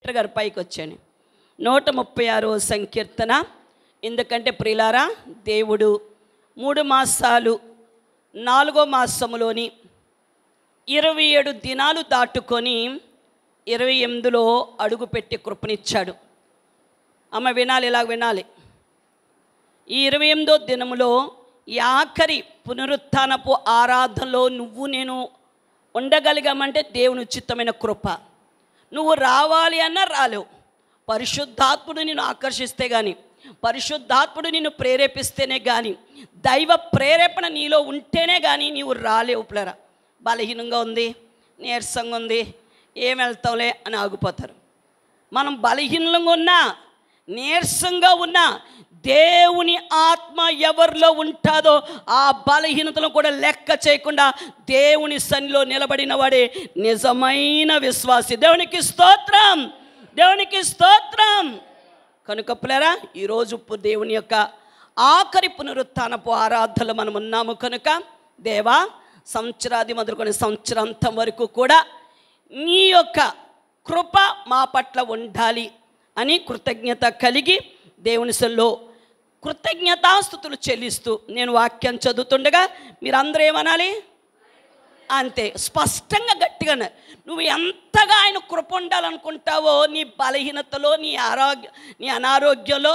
Director గారు పైకి వచ్చాను. 136వ సంకీర్తన. ఎందుకంటే ప్రియులారా, దేవుడు 3 మాసాలు 4వ మాసములోని 27 దినాలు దాటుకొని 28లో అడుగుపెట్టి కృపనిచ్చాడు. అమ్మ వినాలి, ఇలా వినాలి. ఈ 28వ దినములో ఈ ఆఖరి పునరుత్థానపు ఆరాధనలో నువ్వు నేను ఉండగలిగామంటే దేవుని ఉచితమైన కృప. నువ్వు రావాలి అన్నా రాలేవు. పరిశుద్ధాత్ముడు నిన్ను ఆకర్షిస్తే కానీ, పరిశుద్ధాత్ముడు నిన్ను ప్రేరేపిస్తేనే కానీ, దైవ ప్రేరేపణ నీలో ఉంటేనే కానీ నీవు రాలేవు. పిల్లరా, బలహీనంగా ఉంది, నీరసంగా ఉంది, ఏం వెళ్తాంలే అని ఆగిపోతారు. మనం బలహీనంగా ఉన్నా, నీరసంగా ఉన్నా, దేవుని ఆత్మ ఎవరిలో ఉంటుందో ఆ బలహీనతను కూడా లెక్క చేయకుండా దేవుని సన్నిధిలో నిలబడిన వాడే నిజమైన విశ్వాసి. దేవునికి స్తోత్రం, దేవునికి స్తోత్రం. కనుక పిల్లరా, ఈరోజు దేవుని యొక్క ఆఖరి పునరుత్థానపు ఆరాధనలో మనం ఉన్నాము. కనుక దేవా, సంవత్సరాది మొదలుకొని సంవత్సరాంతం వరకు కూడా నీ యొక్క కృప మా పట్ల ఉండాలి అని కృతజ్ఞత కలిగి దేవుని సన్నిధిలో కృతజ్ఞతాస్తుతులు చెల్లిస్తూ నేను వాక్యం చదువుతుండగా మీరందరూ ఏమనాలి? అంతే, స్పష్టంగా గట్టిగా. నువ్వు ఎంతగా ఆయన కృప ఉండాలనుకుంటావో నీ బలహీనతలో, నీ అనారోగ్యంలో,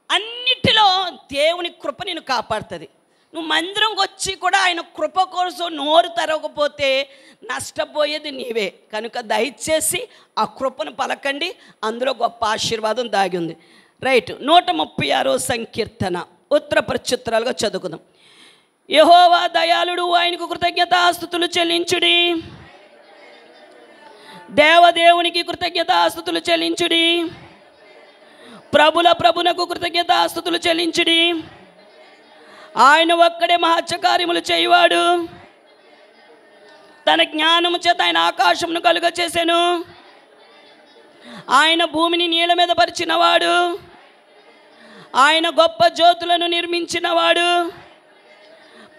అన్నిటిలో దేవుని కృప నిన్ను కాపాడుతుంది. నువ్వు మందిరంకి వచ్చి కూడా ఆయన కృప కోసం నోరు తెరవకపోతే నష్టపోయేది నీవే. కనుక దయచేసి ఆ కృపను పలకండి, అందులో గొప్ప ఆశీర్వాదం దాగి ఉంది. రైట్, 136వ సంకీర్తన ఉత్తర ప్రత్యుత్తరాలుగా చదువుకుందాం. యెహోవా దయాళుడు, ఆయనకు కృతజ్ఞతాస్తుతులు చెల్లించుడి. దేవదేవునికి కృతజ్ఞతాస్తుతులు చెల్లించుడి. ప్రభునకు కృతజ్ఞతాస్తుతులు చెల్లించుడి. ఆయన ఒక్కడే మహత్కార్యములు చేయువాడు. తన జ్ఞానము చేత ఆయన ఆకాశమును కలుగ చేసెను. ఆయన భూమిని నీళ్ళ మీద పరిచినవాడు. ఆయన గొప్ప జ్యోతులను నిర్మించినవాడు.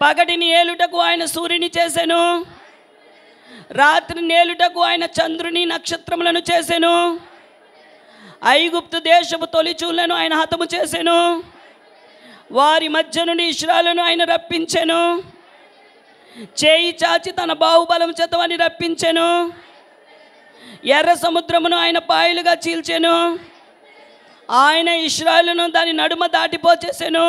పగటిని ఏలుటకు ఆయన సూర్యుని చేసెను. రాత్రి నేలుటకు ఆయన చంద్రుని నక్షత్రములను చేసెను. ఐగుప్తు దేశపు తొలిచూలను ఆయన హతము చేసెను. వారి మధ్య నుండి ఇశ్రాయేలును ఆయన రప్పించెను. చేయి చాచి తన బాహుబలం చేత వారిని రప్పించెను. ఎర్ర సముద్రమును ఆయన పాయలుగా చీల్చెను. ఆయన ఇశ్రాయేలును దాని నడుమ దాటిపోచేసెను.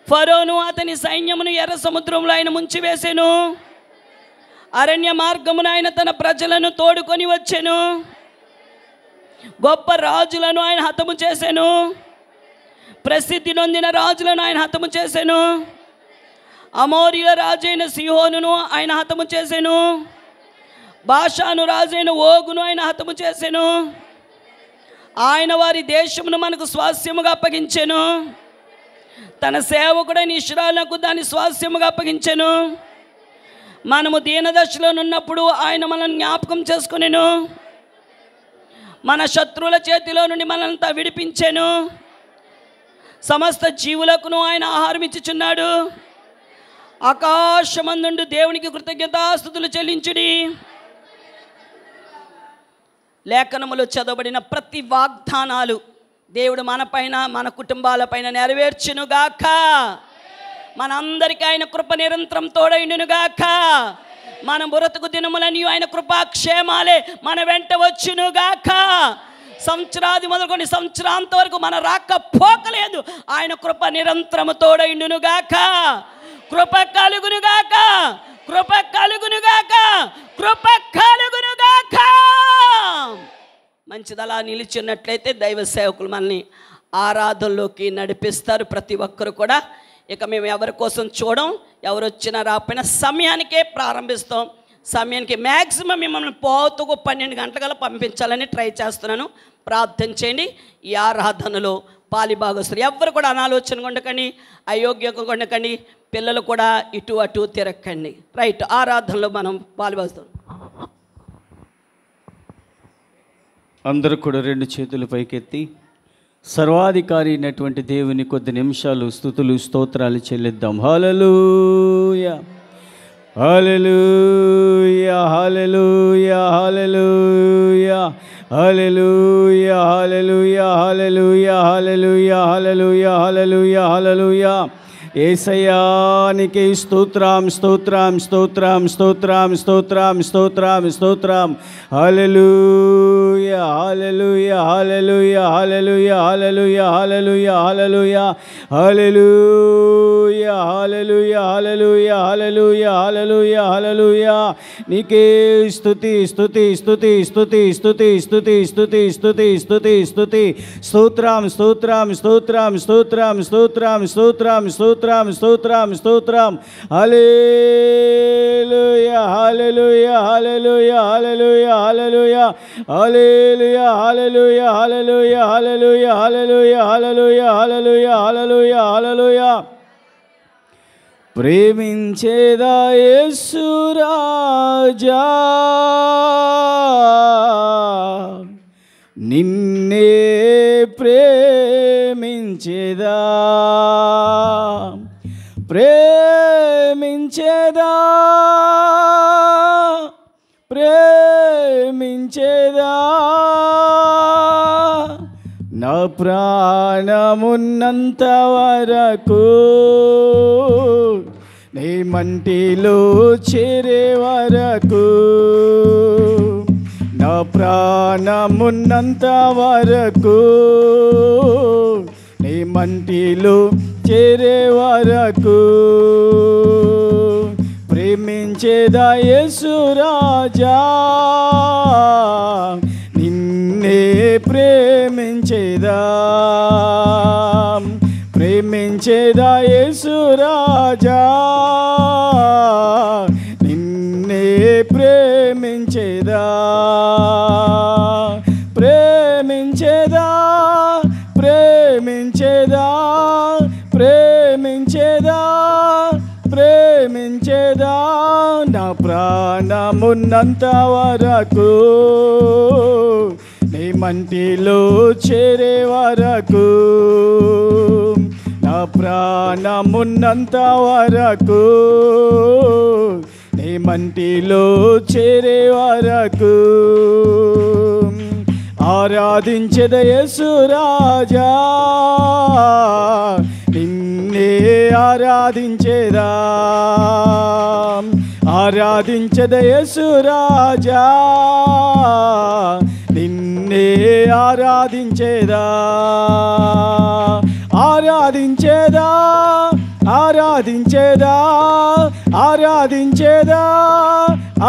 ఫరోను అతని సైన్యమును ఎర్ర సముద్రంలో ఆయన ముంచివేసెను. అరణ్య మార్గమును ఆయన తన ప్రజలను తోడుకొని వచ్చెను. గొప్ప రాజులను ఆయన హతము చేసెను. ప్రసిద్ధి నొందిన రాజులను ఆయన హతము చేసెను. అమోరీల రాజైన సీహోనును ఆయన హతము చేసెను. బాషాను రాజైన ఓగును ఆయన హతము చేసెను. ఆయన వారి దేశమును మనకు స్వాస్యముగా అప్పగించెను. తన సేవకుడైన ఇశ్రాయేలుకు దాని స్వాస్యముగా అప్పగించెను. మనము దీనదశలో ఉన్నప్పుడు ఆయన మనల్ని జ్ఞాపకం చేసుకునెను. మన శత్రువుల చేతిలో నుండి మనల్ని విడిపించెను. సమస్త జీవులకును ఆయన ఆహారం ఇచ్చుచున్నాడు. ఆకాశమందుండు దేవునికి కృతజ్ఞతాస్తుతులు చెల్లించుడి. లేఖనములో చదవబడిన ప్రతి వాగ్దానాలు దేవుడు మనపైన, మన కుటుంబాలపైన నెరవేర్చునుగాక. మనందరికీ ఆయన కృప నిరంతరం తోడైండునుగాక. మన బ్రతుకు దినములని ఆయన కృపాక్షేమాలే మన వెంట వచ్చునుగాక. సంవత్సరాది మొదలుకొని సంవత్సరాంత వరకు మన రాక పోకలేదు. ఆయన కృప నిరంతరము తోడైండునుగాక. కృప కలుగునుగాక, కృప కలుగునుగాక, కృప కలుగునుగాక. మంచిది. అలా నిలిచినట్లయితే దైవ సేవకులు మనల్ని ఆరాధనలోకి నడిపిస్తారు. ప్రతి ఒక్కరు కూడా ఇక మేము ఎవరి కోసం చూడం, ఎవరు వచ్చినా రాకపోయినా సమయానికే ప్రారంభిస్తాం. సమయానికి మ్యాక్సిమం మిమ్మల్ని పోతుకు 12 గంటల పంపించాలని ట్రై చేస్తున్నాను. ప్రార్థన చేయండి. ఈ ఆరాధనలో పాలిభాగస్తులు ఎవరు కూడా అనాలోచనగా ఉండకండి, అయోగ్యంగా ఉండకండి. పిల్లలు కూడా ఇటు అటు తిరగకండి. రైట్, ఆరాధనలో మనం పాలుభాగస్తాం. అందరూ కూడా 2 చేతులు పైకెత్తి సర్వాధికారి అయినటువంటి దేవుని కొద్ది నిమిషాలు స్తుతులు స్తోత్రాలు చెల్లిద్దాం. హల్లెలూయా. Hallelujah hallelujah hallelujah hallelujah hallelujah hallelujah hallelujah hallelujah hallelujah హల్లెలూయా యేసయ్యానికి స్తోత్రం స్తోత్రం స్తోత్రం స్తోత్రం స్తోత్రం స్తోత్రం స్తోత్రం హల్లెలూయా hallelujah hallelujah hallelujah hallelujah hallelujah hallelujah hallelujah hallelujah hallelujah hallelujah hallelujah హల్లెలూయా నీకే స్తుతి స్తుతి స్తుతి స్తుతి స్తుతి స్తుతి స్తుతి స్తుతి స్తుతి స్తుతి స్తోత్రం స్తోత్రం స్తోత్రం స్తోత్రం స్తోత్రం స్తోత్రం స్తోత్రం స్తోత్రం స్తోత్రం హల్లెలూయా hallelujah hallelujah hallelujah hallelujah hallelujah hallelujah hallelujah hallelujah hallelujah hallelujah hallelujah hallelujah హల్లెలూయా ప్రేమించేదా యేసు రాజా నిన్నే ప్రేమించేదా ప్రేమించేదా ప్రేమించేదా నా ప్రాణమున్నంత వరకు నీ మంటిలో చేరే వరకు నా ప్రాణమున్నంత వరకు నీ మంటిలో చేరే వరకు ప్రేమించేదా యేసు రాజా నిన్నే ప్రేమించేదా ప్రేమించేదా యేసు రాజా నిన్నే ప్రేమించేదా ప్రేమించేదా ప్రేమించేదా ప్రేమించేదా ప్రేమించేదా నా ప్రాణమున్నంత వరకు నీ మంటిలో చేరే వరకు నా ప్రాణమున్నంత వరకు నీ మంటిలో చేరే వరకు ఆరాధించెద యేసు రాజా నిన్నే ఆరాధించెదా ఆరాధించెద యేసు రాజా నిన్నే ఆరాధించెదా ఆరాధించెదా ఆరాధించెదా ఆరాధించెదా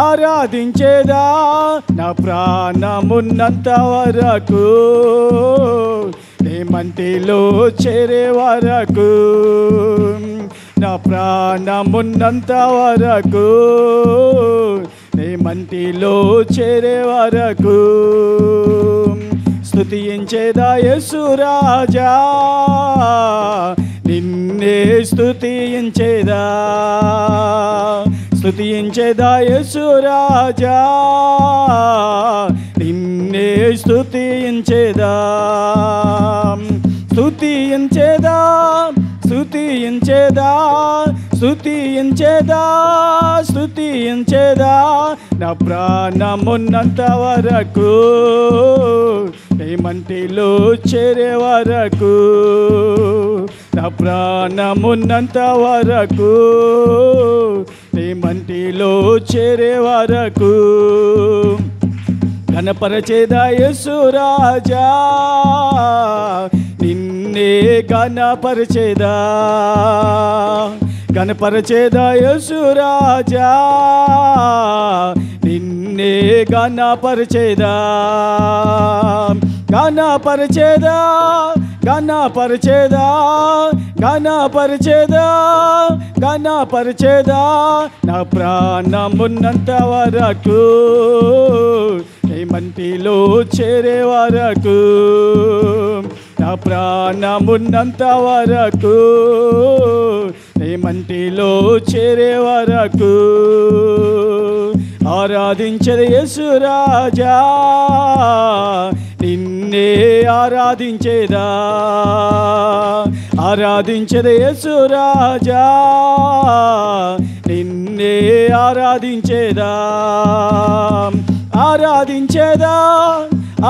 ఆరాధించెదా నా ప్రాణమున్నంత వరకు నీ మంటిలో చేరే వరకు నా ప్రాణమున్నంత వరకు నీ మంటిలో చేరే వరకు స్తుతించేదా యేసు రాజా నిన్నే స్తుతించేదా స్తుతించేదా యేసు రాజా నిన్నే స్తుతించేదా స్తుతించేదా స్తుతించేదా స్తుతించేదా స్తుతించేదా నా ప్రాణమున్నంత వరకు నీ మంటిలో చేరే వరకు నా ప్రాణమున్నంత వరకు నీ మంటిలో చేరే వరకు ఘనపరచేదా యేసు రాజా నిన్నే ఘనపరచేదా ఘనపరచేదా యేసు రాజా నిన్నే ఘనపరచేదా ఘనపరచేదా ఘనపరచేదా ఘనపరచేదా ఘనపరచేదా నా ప్రాణమున్నంత వరకు నీ మంటిలో చేరే వరకు నా ప్రాణమున్నంత వరకు నీ మంటిలో చేరే వరకు ఆరాధించదు యేసు రాజా నిన్నే ఆరాధించేదా ఆరాధించదు యేసు రాజా నిన్నే ఆరాధించేదా ఆరాధించేదా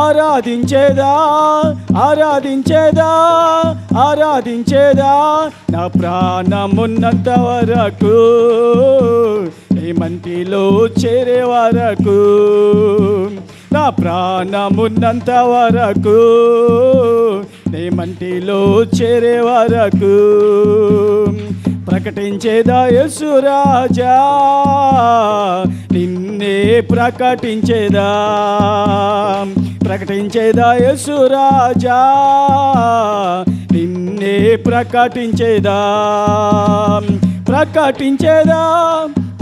ఆరాధించేదా ఆరాధించేదా ఆరాధించేదా నా ప్రాణమున్నంత వరకు నీ మంటిలో చేరే వరకు నా ప్రాణమున్నంత వరకు నీ మంటిలో చేరే వరకు ప్రకటించేదా యేసు రాజా నిన్నే ప్రకటించేదా ప్రకటించేదా యేసు రాజా నిన్నే ప్రకటించేదా ప్రకటించేదా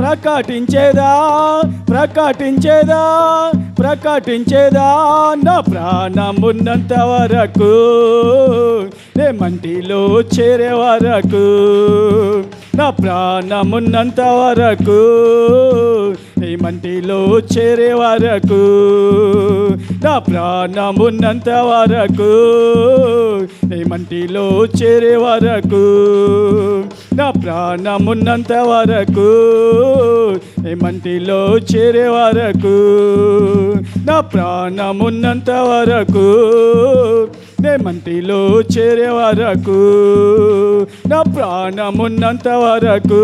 ప్రకటించేదా ప్రకటించేదా ప్రకటించేదా నా ప్రాణమున్నంత వరకు నే మంటిలో చేరే వరకు నా ప్రాణమున్నంత వరకు నీ మంటిలో చేరే వరకు నా ప్రాణమున్నంత వరకు నీ మంటిలో చేరే వరకు నా ప్రాణమున్నంత వరకు నీ మంటిలో చేరే వరకు నా ప్రాణమున్నంత వరకు నే మంటిలో చేరే వరకు నా ప్రాణమున్నంత వరకు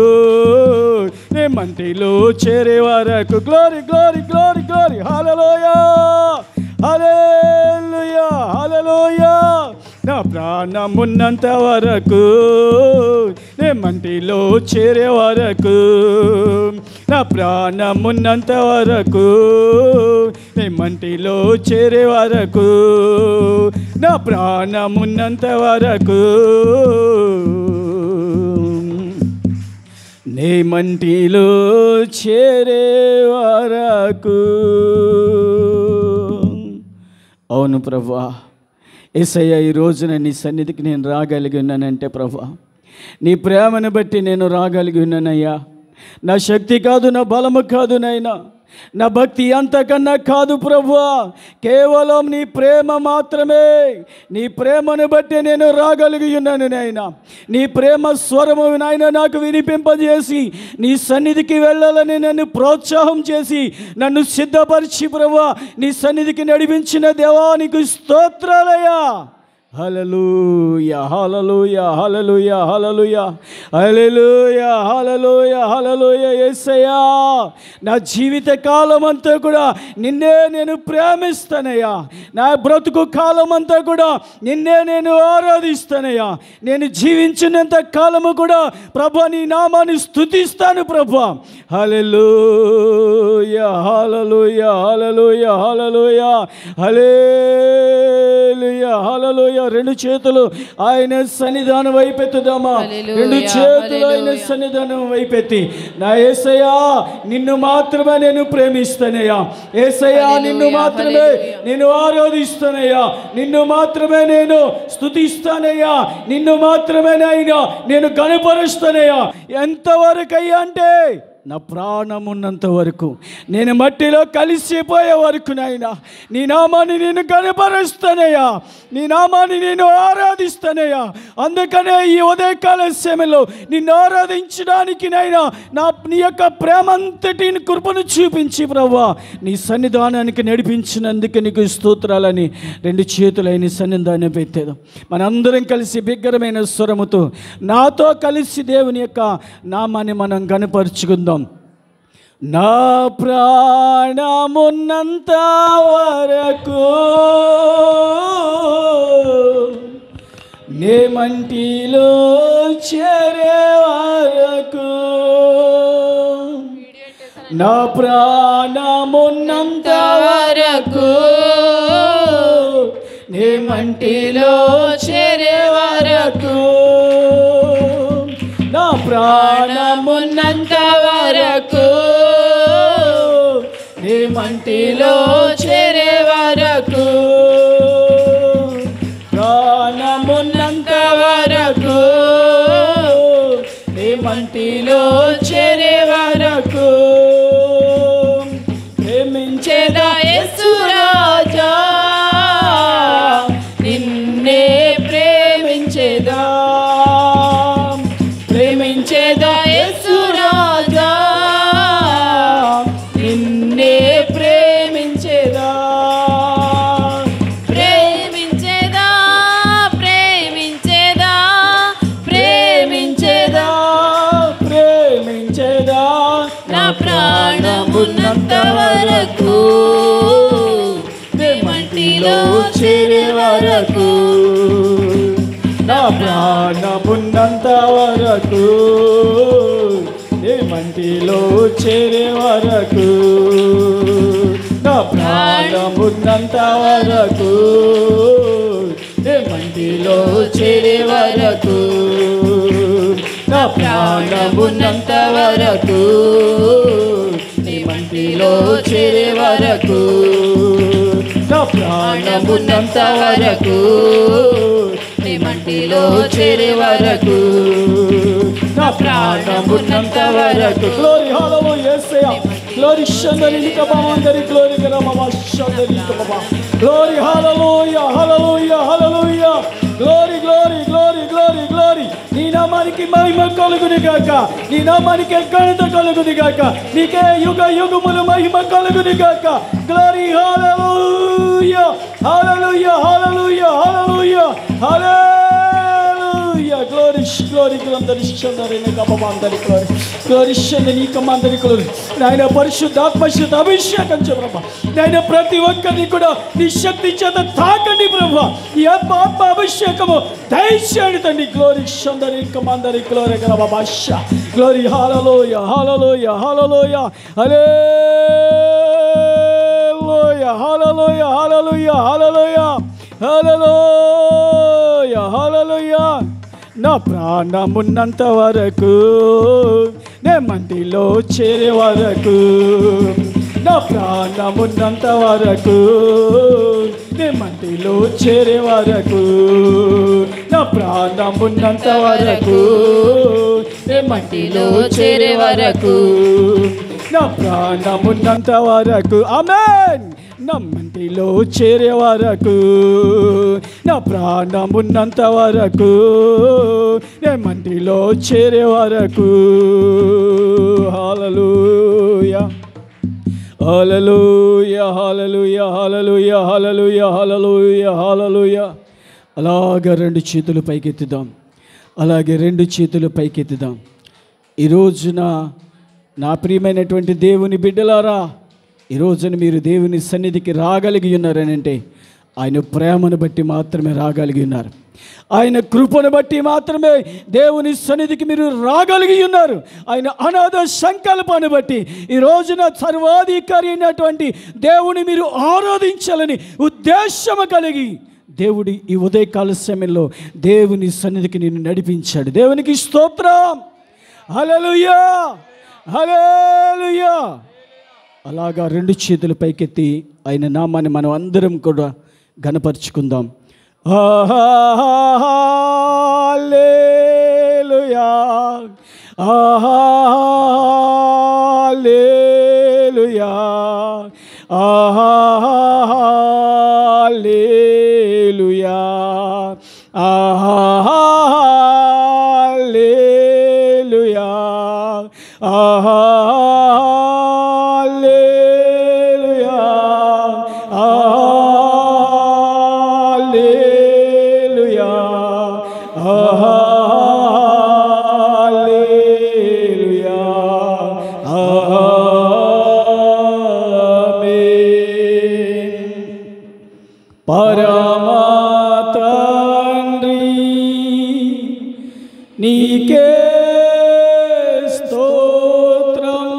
నే మంటిలో చేరే వరకు glory glory glory glory hallelujah hallelujah హల్లెలూయా నా ప్రాణమున్నంత వరకు నే మంటిలో చేరే వరకు నా ప్రాణమున్నంత వరకు నే మంటిలో చేరే వరకు నా ప్రాణమున్నంత వరకు నే మంటిలో చేరే వరకు. అవును ప్రభువా, యేసయ్య ఈ రోజున నీ సన్నిధికి నేను రాగలిగి ఉన్నానంటే ప్రభువా నీ ప్రేమను బట్టి నేను రాగలిగి ఉన్నానయ్యా. నా శక్తి కాదు, నా బలము కాదు నైనా, నా భక్తి అంతకన్నా కాదు ప్రభువా, కేవలం నీ ప్రేమ మాత్రమే. నీ ప్రేమను బట్టి నేను రాగలిగి ఉన్నాను నాయనా. నీ ప్రేమ స్వరము నాయన నాకు వినిపింపజేసి నీ సన్నిధికి వెళ్ళాలని నన్ను ప్రోత్సాహం చేసి నన్ను సిద్ధపరిచి ప్రభువా నీ సన్నిధికి నడిపించిన దేవా నీకు స్తోత్రాలయ్యా. హల్లెలూయా hallelujah hallelujah hallelujah hallelujah hallelujah హల్లెలూయా. యేసయ్యా నా జీవిత కాలం అంతా కూడా నిన్నే నేను ప్రేమిస్తానయ్యా. నా బ్రతుకు కాలం అంతా కూడా నిన్నే నేను ఆరాధిస్తానయ్యా. నేను జీవించినంత కాలము కూడా ప్రభా నీ నామాన్ని స్తుతిస్తాను ప్రభా. హల్లెలూయా హల్లెలూయా హల్లెలూయా హల్లెలూయా హల్లెలూయా హల్లెలూయా. రెండు చేతులు ఆయన సన్నిధానం వైపెత్తుదామా? రెండు చేతులు ఆయన సన్నిధానం వైపెత్తి నా యేసయ్యా నిన్ను మాత్రమే నేను ప్రేమిస్తానయ్యా. యేసయ్యా నిన్ను మాత్రమే నేను ఆరాధిస్తానయ్యా. నిన్ను మాత్రమే నేను స్తుతిస్తానయ్యా. నిన్ను మాత్రమే నేను కనపరుస్తానయ్యా. ఎంతవరకు అయ్యా అంటే నా ప్రాణం ఉన్నంత వరకు, నేను మట్టిలో కలిసిపోయే వరకు నాయనా నీ నామాన్ని నేను కనపరుస్తానయ్యా. నీ నామాన్ని నేను ఆరాధిస్తానయ్యా. అందుకనే ఈ ఉదయకాల సమయంలో నిన్ను ఆరాధించడానికి నాయనా నీ యొక్క ప్రేమంతటిని కృపను చూపించి ప్రభువా నీ సన్నిధానానికి నడిపించినందుకు నీకు స్తోత్రాలని రెండు చేతులైన సన్నిధానం పెట్టేదాం. మనందరం కలిసి బిగ్గరమైన స్వరముతో నాతో కలిసి దేవుని యొక్క నామాన్ని మనం కనపరుచుకుందాం. నా ప్రాణమున్నంత వరకు నే మంటిలో చేరే వరకు, నా ప్రాణమున్నంత వరకు నే మంటిలో చేరే వరకు, నా ప్రాణమున్నంత వరకు నీ మంటిలో చేరే వరకు, ప్రాణమున్నంత వరకు నీ మంటిలో చేరే వరకు ప్రేమించేదా యేసు రాజా నిన్నే ప్రేమించేదా. ప్రేమించేదా యేసు రాజా మంటిలో చేరే వరకు, నా ప్రాణమున్నంత వరకు, నీ మంటిలో చేరే వరకు, నా ప్రాణమున్నంత వరకు, నీ మంటిలో చేరే వరకు, నా ప్రాణమున్నంత వరకు, నీ మంటిలో చేరే వరకు, నా ప్రాణమున్నంత వరకు, నీ మంటిలో చేరే వరకు, నా ప్రాణమున్నంత వరకు. గ్లోరీ హల్లెలూయా యేసయ్యా. గ్లోరీ షందరిక బామందరి గ్లోరీ గరమమ షందరిక బాబా. Glory hallelujah hallelujah hallelujah. Glory glory glory glory glory. నీ నామానికి మహిమ కలుగును గాక, నీ నామానికి ఘనత కలుగును గాక, నీకే యుగ యుగములు మహిమ కలుగును గాక. Glory hallelujah hallelujah hallelujah hallelujah hallelujah. Glory glory గ్లందరి షందరిక బాబా అందరి గ్లోరీ. గ్లోరీ షందరిక మందరి గ్లోరీ. నాయన పరిశుద్ధాత్మ చేత అభిషేకం చేయ ప్రభా. నాయన ప్రతి ఒక్కరిని కూడా నీ శక్తి చేత తాకండి ప్రభా. ఈ ఆత్మ అభిషేకము దయచేయండి తండ్రి. గ్లోరీ షందరిక మందరి గ్లోరీ గల బాబా. Glory hallelujah hallelujah hallelujah hallelujah hallelujah hallelujah hallelujah hallelujah హల్లెలూయా. నా ప్రాణమున్నంత వరకు, నే మంటిలో చేరే వరకు, నా ప్రాణమున్నంత వరకు, నే మంటిలో చేరే వరకు, నా ప్రాణమున్నంత వరకు, నే మంటిలో చేరే వరకు, నా ప్రాణమున్నంత వరకు. ఆమేన్. నా మంటిలో చేరే వరకు, నా ప్రాణమున్నంత వరకు, నే మంటిలో చేరే వరకు. హల్లెలూయా hallelujah hallelujah hallelujah hallelujah hallelujah హల్లెలూయా. అలాగే రెండు చేతులు పైకెత్తుదాం, అలాగే రెండు చేతులు పైకెత్తుదాం. ఈ రోజున నా ప్రియమైనటువంటి దేవుని బిడ్డలారా, ఈ రోజున మీరు దేవుని సన్నిధికి రాగలిగి ఉన్నారని అంటే ఆయన ప్రేమను బట్టి మాత్రమే రాగలిగి ఉన్నారు. ఆయన కృపను బట్టి మాత్రమే దేవుని సన్నిధికి మీరు రాగలిగి ఉన్నారు. ఆయన అనాథ సంకల్పాన్ని బట్టి ఈ రోజున సర్వాధికారి అయినటువంటి దేవుని మీరు ఆరాధించాలని ఉద్దేశము కలిగి దేవుడి ఈ ఉదయకాల సమయంలో దేవుని సన్నిధికి నిన్ను నడిపించాడు. దేవునికి స్తోత్రం. హల్లెలూయా హల్లెలూయా. అలాగా రెండు చేతులు పైకెత్తి ఆయన నామాన్ని మనం అందరం కూడా ఘనపరుచుకుందాం. హల్లెలూయా హల్లెలూయా హల్లెలూయా హల్లెలూయా పరమా తండ్రి నీకే స్తోత్రం,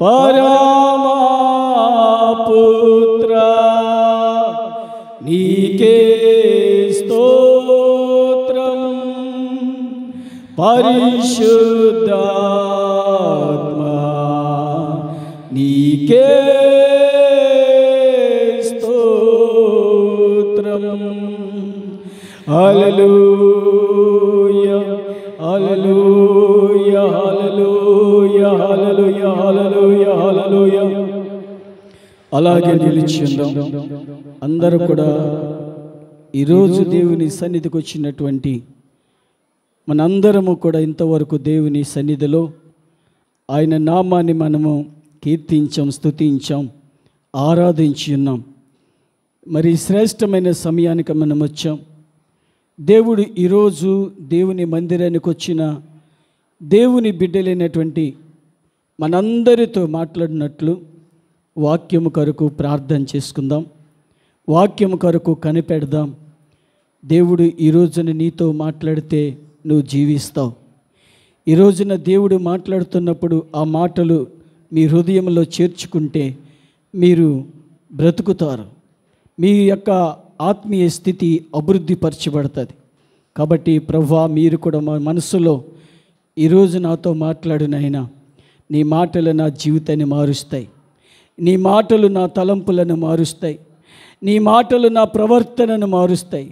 పరమా పుత్ర నీకే స్తోత్రం, పరిశుద్ధాత్మ నీకే హల్లెలూయా హల్లెలూయా హల్లెలూయా హల్లెలూయా హల్లెలూయా హల్లెలూయా. అలాగే నిలిచిందాం అందరూ కూడా. ఈరోజు దేవుని సన్నిధికి వచ్చినటువంటి మనందరము కూడా ఇంతవరకు దేవుని సన్నిధిలో ఆయన నామాన్ని మనము కీర్తించాం, స్తుతించాం, ఆరాధించి ఉన్నాం. మరి శ్రేష్టమైన సమయానికి మనం వచ్చాం. దేవుడు ఈరోజు దేవుని మందిరానికి వచ్చిన దేవుని బిడ్డలైనటువంటి మనందరితో మాట్లాడినట్లు వాక్యము కొరకు ప్రార్థన చేసుకుందాం. వాక్యం కొరకు కనిపెడదాం. దేవుడు ఈ రోజున నీతో మాట్లాడితే నువ్వు జీవిస్తావు. ఈ రోజున దేవుడు మాట్లాడుతున్నప్పుడు ఆ మాటలు మీ హృదయంలో చేర్చుకుంటే మీరు బ్రతుకుతారు. మీ యొక్క ఆత్మీయ స్థితి అభివృద్ధి పరచబడుతుంది. కాబట్టి ప్రభువా, మీరు కూడా మా మనసులో ఈరోజు నాతో మాట్లాడు నాయనా. నీ మాటలు నా జీవితాన్ని మారుస్తాయి. నీ మాటలు నా తలంపులను మారుస్తాయి. నీ మాటలు నా ప్రవర్తనను మారుస్తాయి.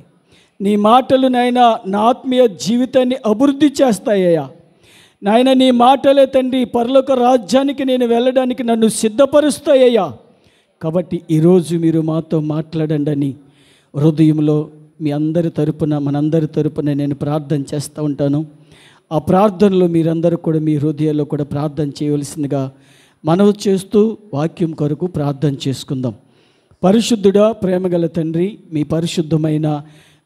నీ మాటలు నాయనా నా ఆత్మీయ జీవితాన్ని అభివృద్ధి చేస్తాయ్యా. నాయన నీ మాటలే తండ్రి పరలోక రాజ్యానికి నేను వెళ్ళడానికి నన్ను సిద్ధపరుస్తాయ్యా. కాబట్టి ఈరోజు మీరు మాతో మాట్లాడండి అని హృదయంలో మీ అందరి తరపున మనందరి తరపున నేను ప్రార్థన చేస్తూ ఉంటాను. ఆ ప్రార్థనలో మీరందరూ కూడా మీ హృదయాల్లో కూడా ప్రార్థన చేయవలసిందిగా మనవి చేస్తూ వాక్యం కొరకు ప్రార్థన చేసుకుందాం. పరిశుద్ధుడా, ప్రేమగల తండ్రి, మీ పరిశుద్ధమైన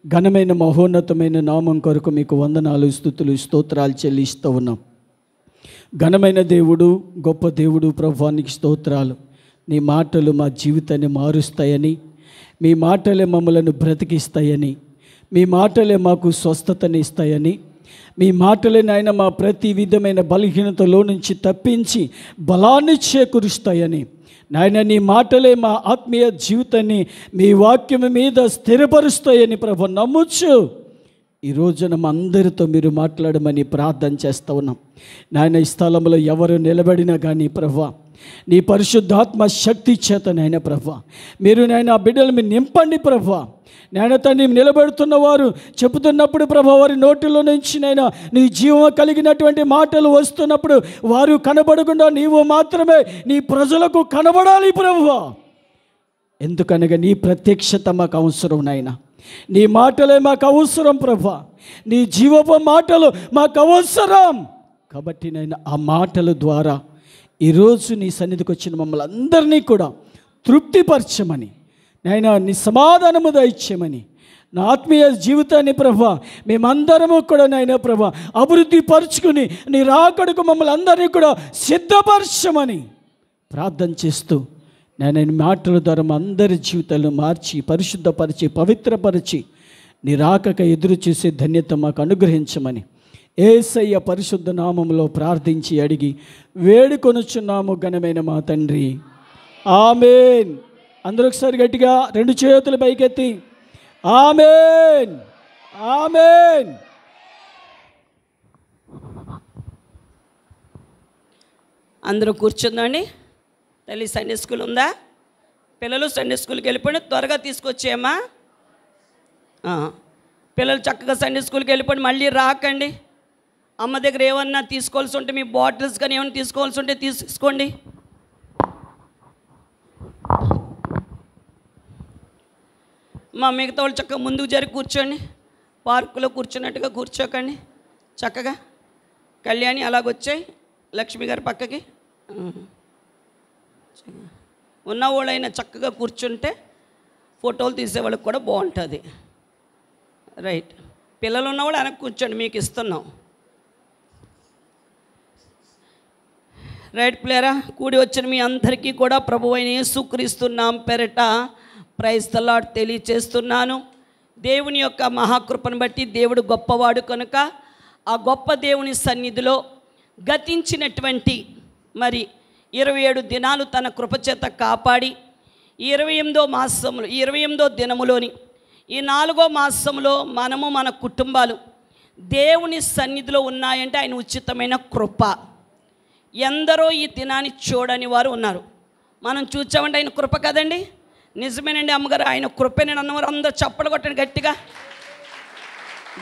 ఘనమైన మహోన్నతమైన నామం కొరకు మీకు వందనాలు, స్తుతులు, స్తోత్రాలు చెల్లిస్తూ ఉన్నాం. ఘనమైన దేవుడు, గొప్ప దేవుడు, ప్రభువానికి స్తోత్రాలు. నీ మాటలు మా జీవితాన్ని మారుస్తాయని, మీ మాటలే మమ్మలను బ్రతికిస్తాయని, మీ మాటలే మాకు స్వస్థతని ఇస్తాయని, మీ మాటలే నాయన మా ప్రతి విధమైన బలహీనతలో నుంచి తప్పించి బలాన్ని చేకూరుస్తాయని, నాయన నీ మాటలే మా ఆత్మీయ జీవితాన్ని మీ వాక్యం మీద స్థిరపరుస్తాయని ప్రభు నమ్ముచ్చు. ఈ రోజున మా అందరితో మీరు మాట్లాడమని ప్రార్థన చేస్తూ ఉన్నాం. నాయన ఈ స్థలంలో ఎవరు నిలబడినా కానీ ప్రభువా, నీ పరిశుద్ధాత్మ శక్తి చేత నాయన ప్రభువా మీరు నాయన ఆ బిడ్డలు మీరు నింపండి ప్రభువా. నాయన తండ్రి నిలబెడుతున్న వారు చెబుతున్నప్పుడు ప్రభు వారి నోటిలో నుంచి నైనా నీ జీవం కలిగినటువంటి మాటలు వస్తున్నప్పుడు వారు కనబడకుండా నీవు మాత్రమే నీ ప్రజలకు కనబడాలి ప్రభువా. ఎందుకనగా నీ ప్రత్యక్షత మాకు అవసరం నాయన. నీ మాటలే మాకు అవసరం ప్రభువా. నీ జీవపు మాటలు మాకు అవసరం. కాబట్టి నేను ఆ మాటల ద్వారా ఈరోజు నీ సన్నిధికి వచ్చిన మమ్మల్ని అందరినీ కూడా తృప్తిపరచమని, నాయన నీ సమాధానము దయచేయమని, నా ఆత్మీయ జీవితాన్ని ప్రభా మేమందరము కూడా నాయన ప్రభా అభివృద్ధి పరుచుకుని నీ రాకడకు మమ్మల్ని అందరినీ కూడా సిద్ధపరచమని ప్రార్థన చేస్తూ నేను మాటల ద్వారా మా అందరి జీవితాలను మార్చి పరిశుద్ధపరిచి పవిత్రపరిచి నీ రాకక ఎదురు చూసే ధన్యత మాకు అనుగ్రహించమని యేసయ్య పరిశుద్ధ నామములో ప్రార్థించి అడిగి వేడుకొనుచున్నాము ఘనమైన మా తండ్రి, ఆమేన్. అందరూ ఒకసారి గట్టిగా రెండు చేతులు పైకెత్తి ఆమేన్, ఆమేన్. అందరూ కూర్చుందండి. తల్లి సండే స్కూల్ ఉందా? పిల్లలు సండే స్కూల్కి వెళ్ళిపోయి త్వరగా తీసుకొచ్చేయమ్మా. పిల్లలు చక్కగా సండే స్కూల్కి వెళ్ళిపోయి మళ్ళీ రాకండి. అమ్మ దగ్గర ఏమన్నా తీసుకోవాల్సి ఉంటే మీ బాటిల్స్ కానీ ఏమన్నా తీసుకోవాల్సి ఉంటే తీసుకోండి. మా మిగతా వాళ్ళు చక్కగా ముందుకు జరిగి కూర్చోండి. పార్కులో కూర్చున్నట్టుగా కూర్చోకండి. చక్కగా కళ్యాణి అలాగొచ్చాయి లక్ష్మి గారి పక్కకి. ఉన్నవాళ్ళైనా చక్కగా కూర్చుంటే ఫోటోలు తీసేవాళ్ళకి కూడా బాగుంటుంది. రైట్. పిల్లలు ఉన్నవాళ్ళు వెనక్కి కూర్చోండి, మీకు ఇస్తున్నాం. రైట్ ప్లేయరా, కూడి వచ్చిన మీ అందరికీ కూడా ప్రభువైన యేసుక్రీస్తు నామమున పేరిట ప్రైజ్ ది లార్డ్ తెలియచేస్తున్నాను. దేవుని యొక్క మహాకృపను బట్టి దేవుడు గొప్పవాడు కనుక ఆ గొప్ప దేవుని సన్నిధిలో గతించినటువంటి మరి 27 దినాలు తన కృపచేత కాపాడి 28వ దినములోని ఈ 4వ మాసంలో మనము మన కుటుంబాలు దేవుని సన్నిధిలో ఉన్నాయంటే ఆయన ఉచితమైన కృప. ఎందరో ఈ దినాన్ని చూడని వారు ఉన్నారు. మనం చూచామంటే ఆయన కృప కదండి. నిజమేనండి అమ్మగారు, ఆయన కృపేనని అన్నవారు అందరూ చప్పలు కొట్టండి గట్టిగా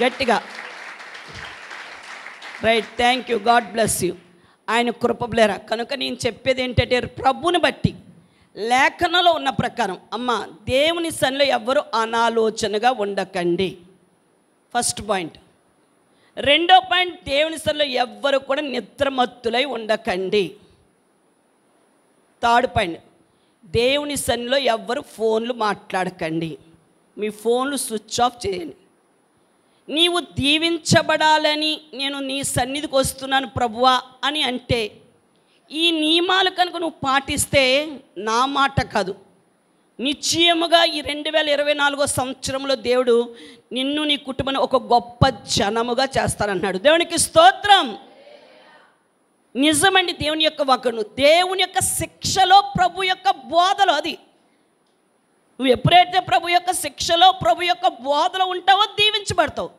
గట్టిగా. Right, thank you, God bless you. ఆయన కృపలేరా కనుక నేను చెప్పేది ఏంటంటే ప్రభుని బట్టి లేఖనంలో ఉన్న ప్రకారం అమ్మ దేవుని సన్నిధిలో ఎవ్వరూ అనాలోచనగా ఉండకండి. First point. రెండో పాయింట్, దేవుని సన్నిధిలో ఎవ్వరు కూడా నిద్రమత్తులై ఉండకండి. థర్డ్ పాయింట్, దేవుని సన్నిధిలో ఎవ్వరు ఫోన్లు మాట్లాడకండి. మీ ఫోన్లు స్విచ్ ఆఫ్ చేయండి. నీవు దీవించబడాలని నేను నీ సన్నిధికి వస్తున్నాను ప్రభువా అని అంటే ఈ నియమాలు కనుక నువ్వు పాటిస్తే నా మాట కాదు నిశ్చయముగా ఈ 2024 సంవత్సరంలో దేవుడు నిన్ను నీ కుటుంబాన్ని ఒక గొప్ప జనముగా చేస్తానన్నాడు. దేవునికి స్తోత్రం. నిజమండి. దేవుని యొక్క వాక్కును, దేవుని యొక్క శిక్షలో ప్రభు యొక్క బోధలో, అది నువ్వు ఎప్పుడైతే ప్రభు యొక్క శిక్షలో ప్రభు యొక్క బోధలో ఉంటావో దీవించబడతావు.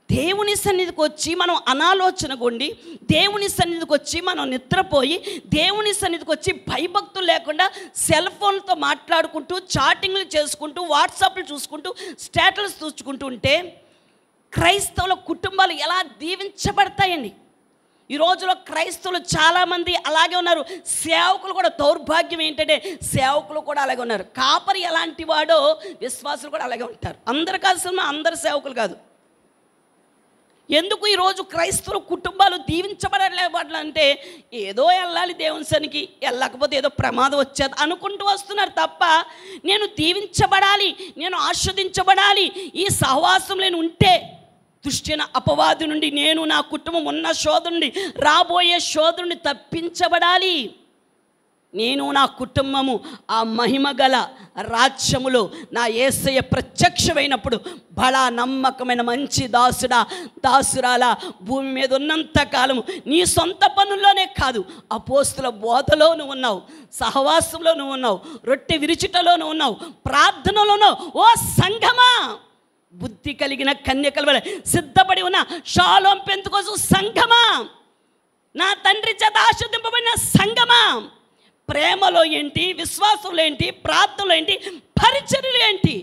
దేవుని సన్నిధికి వచ్చి మనం అనాలోచనగా ఉండి, దేవుని సన్నిధికి వచ్చి మనం నిద్రపోయి, దేవుని సన్నిధికి వచ్చి భయభక్తులు లేకుండా సెల్ ఫోన్తో మాట్లాడుకుంటూ, చాటింగ్లు చేసుకుంటూ, వాట్సాప్లు చూసుకుంటూ, స్టేటస్ చూసుకుంటూ ఉంటే క్రైస్తవుల కుటుంబాలు ఎలా దీవించబడతాయండి. ఈ రోజులో క్రైస్తవులు చాలామంది అలాగే ఉన్నారు. సేవకులు కూడా, దౌర్భాగ్యం ఏంటంటే సేవకులు కూడా అలాగే ఉన్నారు. కాపరి ఎలాంటి వాడో విశ్వాసులు కూడా అలాగే ఉంటారు. అందరు కాదు, అందరు సేవకులు కాదు. ఎందుకు ఈరోజు క్రైస్తవుల కుటుంబాలు దీవించబడలేవాలంటే ఏదో వెళ్ళాలి దేవుని సన్నిధికి, వెళ్ళకపోతే ఏదో ప్రమాదం వచ్చేది అనుకుంటూ వస్తున్నారు తప్ప, నేను దీవించబడాలి, నేను ఆస్వాదించబడాలి, ఈ సహవాసం నేను ఉంటే దుష్టిన అపవాది నుండి నేను, నా కుటుంబం ఉన్న శోధనుండి, రాబోయే శోధనుండి తప్పించబడాలి, నేను నా కుటుంబము ఆ మహిమగల రాజ్యములో నా యేసయ్య ప్రత్యక్షమైనప్పుడు బడా నమ్మకమైన మంచి దాసుడా, దాసురాలా, భూమి మీద ఉన్నంత కాలము నీ సొంత పనుల్లోనే కాదు, అపోస్తుల బోధలో నువ్వు ఉన్నావు, సహవాసంలో నువ్వు ఉన్నావు, రొట్టె విరుచుటలో నువ్వు ఉన్నావు, ప్రార్థనలో ఉన్నావు. ఓ సంఘమా, బుద్ధి కలిగిన కన్యకల వలె సిద్ధపడి ఉన్న షాలోం పెంతుకోసు సంఘమా, నా తండ్రి చేత ఆశీర్వదింపబడిన సంఘమా, ప్రేమలో ఏంటి, విశ్వాసంలో ఏంటి, ప్రార్థనలో ఏంటి, పరిచర్యలు ఏంటి?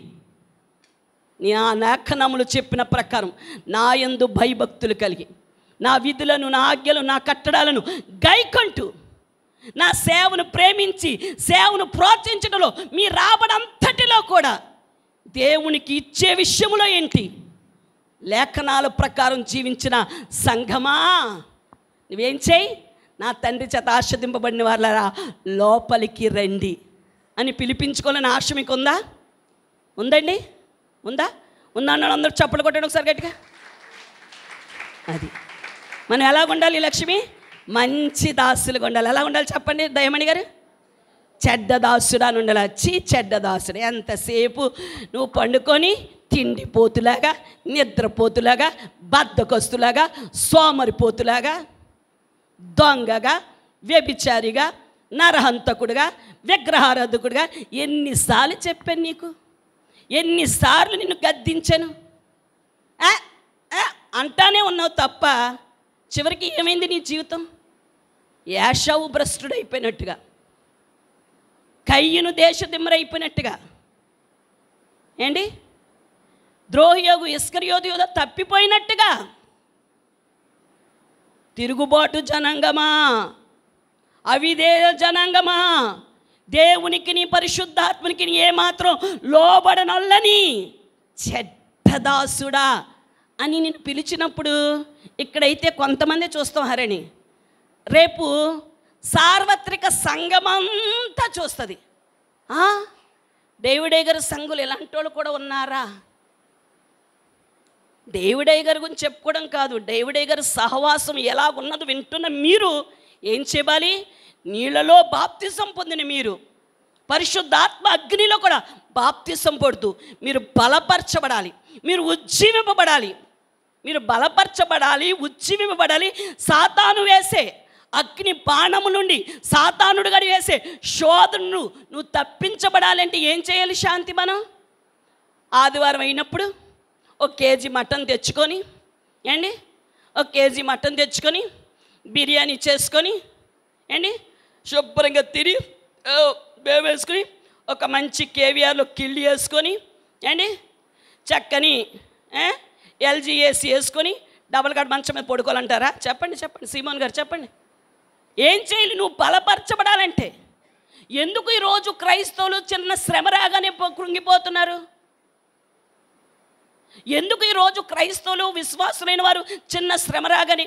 నా లేఖనములు చెప్పిన ప్రకారం నా యందు భయభక్తులు కలిగి, నా విధులను, నా ఆజ్ఞలు, నా కట్టడాలను గైకొంటూ, నా సేవను ప్రేమించి, సేవను ప్రోత్సహించడంలో, మీ రాబడంతటిలో కూడా దేవునికి ఇచ్చే విషయంలో ఏంటి, లేఖనాల ప్రకారం జీవించిన సంఘమా, నువ్వేం చేయి, నా తండ్రి చేత ఆశీర్వదింపబడిన వాళ్ళరా లోపలికి రండి అని పిలిపించుకోవాలని ఆశ మీకు ఉందా? ఉందండి? ఉందా? ఉందా అన్నాడు అందరూ చప్పలు కొట్టండి ఒకసారి గట్టిగా. అది మనం ఎలా ఉండాలి లక్ష్మి? మంచి దాసులుగా ఉండాలి. ఎలా ఉండాలి చెప్పండి దయమణి గారు? చెడ్డ దాసుడా అని ఉండాలి. చెడ్డ దాసుడు ఎంతసేపు నువ్వు పండుకొని తిండిపోతులాగా, నిద్రపోతులాగా, బద్ధకొస్తులాగా, సోమరిపోతులాగా, దొంగగా, వ్యభిచారిగా, నరహంతకుడుగా, విగ్రహారాధకుడుగా ఎన్నిసార్లు చెప్పాను నీకు? ఎన్నిసార్లు నిన్ను గద్దించాను? అంటానే ఉన్నావు తప్ప చివరికి ఏమైంది నీ జీవితం? యాషావు భ్రష్టుడైపోయినట్టుగా, కయ్యను దేశదిమ్మరైపోయినట్టుగా, ఏంటి ద్రోహియోగు ఇస్కరియోతు యూదా తప్పిపోయినట్టుగా, తిరుగుబాటు జనాంగమా, అవిధేయ జనాంగమా, దేవునికి నీ పరిశుద్ధాత్మనికి నీ ఏమాత్రం లోబడనొల్లని చెడ్డదాసుడా అని నేను పిలిచినప్పుడు ఇక్కడైతే కొంతమంది చూస్తాం హరణి, రేపు సార్వత్రిక సంఘమంతా చూస్తుంది. డేవిడయ్య గారి సంఘులు ఇలాంటి వాళ్ళు కూడా ఉన్నారా? డేవిడయ్య గారి గురించి చెప్పుకోవడం కాదు, డేవిడయ్య గారి సహవాసం ఎలా ఉన్నదో వింటున్న మీరు ఏం చేయాలి? నీళ్ళలో బాప్తిసం పొందిన మీరు పరిశుద్ధాత్మ అగ్నిలో కూడా బాప్తిసం పడుతూ మీరు బలపరచబడాలి, మీరు ఉజ్జీవింపబడాలి, మీరు బలపరచబడాలి, ఉజ్జీవింపబడాలి. సాతాను వేసే అగ్ని బాణము నుండి, సాతానుడు గడి వేసే శోధనను నువ్వు తప్పించబడాలంటే ఏం చేయాలి? శాంతి మనం ఆదివారం అయినప్పుడు 1 కేజీ మటన్ తెచ్చుకొని, ఏండి 1 కేజీ మటన్ తెచ్చుకొని బిర్యానీ చేసుకొని, ఏండి శుభ్రంగా తిరిగి వేసుకొని, ఒక మంచి కేవిఆర్లో కిళ్ళి వేసుకొని, ఏండి చక్కని ఎల్జీ ఏసీ వేసుకొని డబల్ కాట్ మంచం మీద పడుకోవాలంటారా? చెప్పండి చెప్పండి సీమోన్ గారు చెప్పండి. ఏం చేయాలి నువ్వు బలపరచబడాలంటే? ఎందుకు ఈరోజు క్రైస్తవులు చిన్న శ్రమ రాగానే కృంగిపోతున్నారు? ఎందుకు ఈరోజు క్రైస్తవులు విశ్వాసులైన వారు చిన్న శ్రమ రాగానే,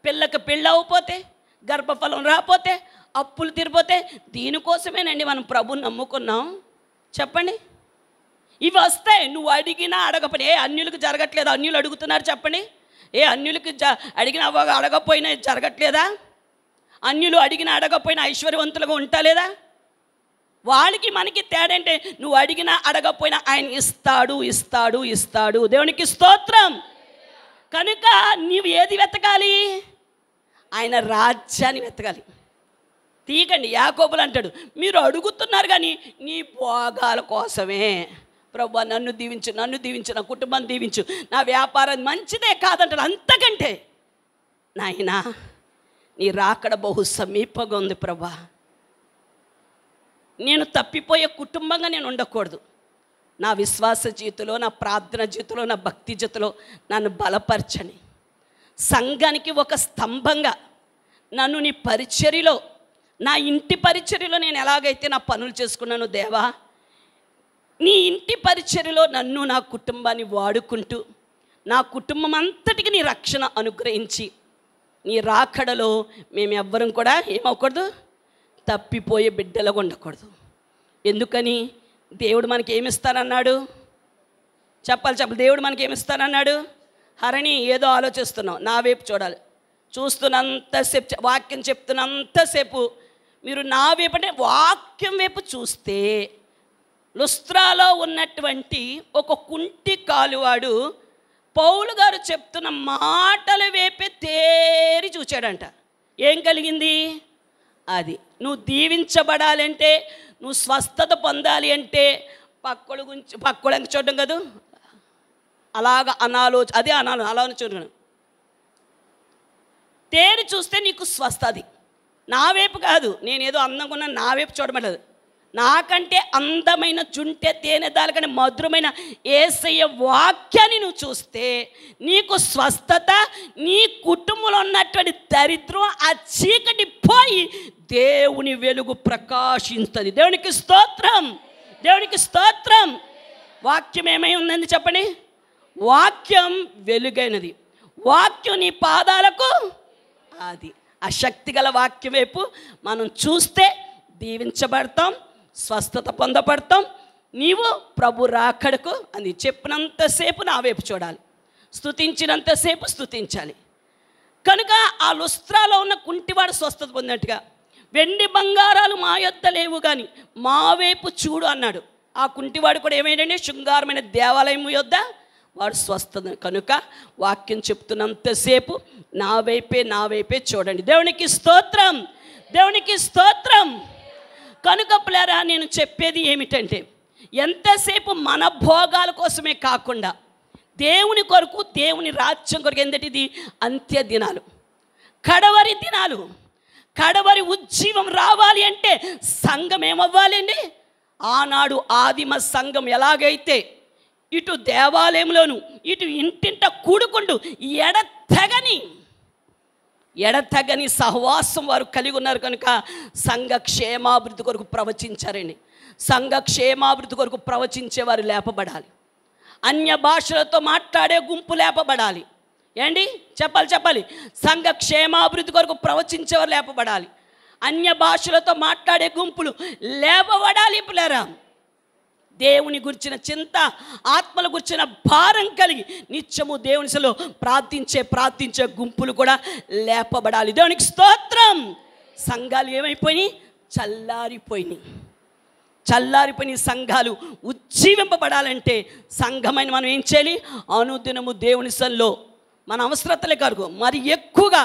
పిల్లకి పెళ్ళవపోతే, గర్భఫలం రాకపోతే, అప్పులు తీరిపోతే, దీనికోసమేనండి మనం ప్రభుని నమ్ముకున్నాం. చెప్పండి. ఇవి వస్తాయి నువ్వు అడిగినా అడగపోయినా. ఏ అన్యులకు జరగట్లేదు? అన్యులు అడుగుతున్నారు చెప్పండి. ఏ అన్యులకి అడిగినా అడగపోయినా జరగట్లేదా? అన్యులు అడిగినా అడగపోయినా ఐశ్వర్యవంతులుగా ఉంటా లేదా? వాళ్ళకి మనకి తేడా అంటే నువ్వు అడిగినా అడగకపోయినా ఆయన ఇస్తాడు ఇస్తాడు ఇస్తాడు. దేవునికి స్తోత్రం. కనుక నీవు ఏది వెతకాలి? ఆయన రాజ్యాన్ని వెతకాలి. తీయకండి. యాకోబులు అంటాడు, మీరు అడుగుతున్నారు కానీ నీ భోగాల కోసమే. ప్రభువా నన్ను దీవించు, నన్ను దీవించు, నా కుటుంబాన్ని దీవించు, నా వ్యాపారం మంచిదే కాదంటాడు. అంతకంటే నాయనా నీ రాకడ బహు సమీపంగా ఉంది ప్రభువా. నేను తప్పిపోయే కుటుంబంగా నేను ఉండకూడదు. నా విశ్వాస జీవితంలో, నా ప్రార్థన జీవితంలో, నా భక్తి జీవితంలో నన్ను బలపరచని, సంఘానికి ఒక స్తంభంగా నన్ను నీ పరిచర్యలో, నా ఇంటి పరిచర్యలో నేను ఎలాగైతే నా పనులు చేసుకున్నాను దేవా, నీ ఇంటి పరిచర్యలో నన్ను నా కుటుంబాన్ని వాడుకుంటూ నా కుటుంబం అంతటికి నీ రక్షణ అనుగ్రహించి నీ రాకడలో మేము ఎవ్వరం కూడా ఏమవకూడదు, తప్పిపోయే బిడ్డలుగా ఉండకూడదు. ఎందుకని? దేవుడు మనకి ఏమిస్తానన్నాడు? చెప్పాలి. దేవుడు మనకి ఏమిస్తానన్నాడు? హరణి ఏదో ఆలోచిస్తున్నావు, నా వైపు చూడాలి. చూస్తున్నంతసేపు, వాక్యం చెప్తున్నంతసేపు మీరు నా వైపు అంటే వాక్యం వైపు చూస్తే, లుస్త్రాలో ఉన్నటువంటి ఒక కుంటి కాలువాడు పౌలు గారు చెప్తున్న మాటల వైపే తేరి చూచాడంట. ఏం కలిగింది? అది నువ్వు దీవించబడాలంటే, నువ్వు స్వస్థత పొందాలి అంటే పక్కల గురించి పక్కలంక చూడడం కాదు, అలాగ అదే అలా చూడడం. తేరి చూస్తే నీకు స్వస్థది. నా వైపు కాదు, నేనేదో అందంగా ఉన్నా నా వైపు చూడమలేదు. నాకంటే అందమైన జుంటె తేనె దానికంటే మధురమైన యేసయ్య వాక్యాన్ని నువ్వు చూస్తే నీకు స్వస్థత, నీ కుటుంబంలో ఉన్నటువంటి దరిద్రం, ఆ చీకటి పోయి దేవుని వెలుగు ప్రకాశిస్తుంది. దేవునికి స్తోత్రం, దేవునికి స్తోత్రం. వాక్యం ఏమై ఉందండి చెప్పండి? వాక్యం వెలుగైనది. వాక్యం నీ పాదాలకు అది. ఆ శక్తి గల వాక్యం వైపు మనం చూస్తే దీవించబడతాం, స్వస్థత పొందబడతాం. నీవు ప్రభు రాకడకు అది చెప్పినంతసేపు నా వైపు చూడాలి, స్తుతించినంతసేపు స్తుతించాలి. కనుక ఆ లుస్త్రాలో ఉన్న కుంటివాడు స్వస్థత పొందినట్టుగా, వెండి బంగారాలు మా యొద్ద లేవు కానీ మా వైపు చూడు అన్నాడు. ఆ కుంటివాడు కూడా ఏమైందండి? శృంగారమైన దేవాలయం యొద్ద వాడు స్వస్థత. కనుక వాక్యం చెప్తున్నంతసేపు నా వైపే చూడండి. దేవునికి స్తోత్రం, దేవునికి స్తోత్రం. కనుక ప్లేరా నేను చెప్పేది ఏమిటంటే, ఎంతసేపు మన భోగాల కోసమే కాకుండా దేవుని కొరకు, దేవుని రాజ్యం కొరకు. ఎందుకంటే అంత్య దినాలు, కడవరి దినాలు, కడవరి ఉజ్జీవం రావాలి అంటే సంఘం ఏమవ్వాలండి? ఆనాడు ఆదిమ సంఘం ఎలాగైతే ఇటు దేవాలయంలోను ఇటు ఇంటింట కూడుకుంటూ ఎడతెగని సహవాసం వారు కలిగి ఉన్నారు. కనుక సంఘ క్షేమాభివృద్ధి కొరకు ప్రవచించారండి. సంఘ క్షేమాభివృద్ధి కొరకు ప్రవచించేవారు లేపబడాలి. అన్య భాషలతో మాట్లాడే గుంపు లేపబడాలి. ఏండి చెప్పాలి. సంఘ క్షేమాభివృద్ధి కొరకు ప్రవచించేవారు లేపబడాలి. అన్య భాషలతో మాట్లాడే గుంపులు లేపబడాలి. పిల్లరా, దేవుని గురించిన చింత, ఆత్మల గురించిన భారం కలిగి నిత్యము దేవునిలో ప్రార్థించే గుంపులు కూడా లేపబడాలి. దేవునికి స్తోత్రం. సంఘాలు ఏమైపోయినాయి? చల్లారిపోయిన సంఘాలు ఉజ్జీవింపబడాలంటే సంఘమైన మనం ఏం చేయాలి? అనుదినము దేవుని సన్నిధిలో మన అవసరతలే కాదు, మరి ఎక్కువగా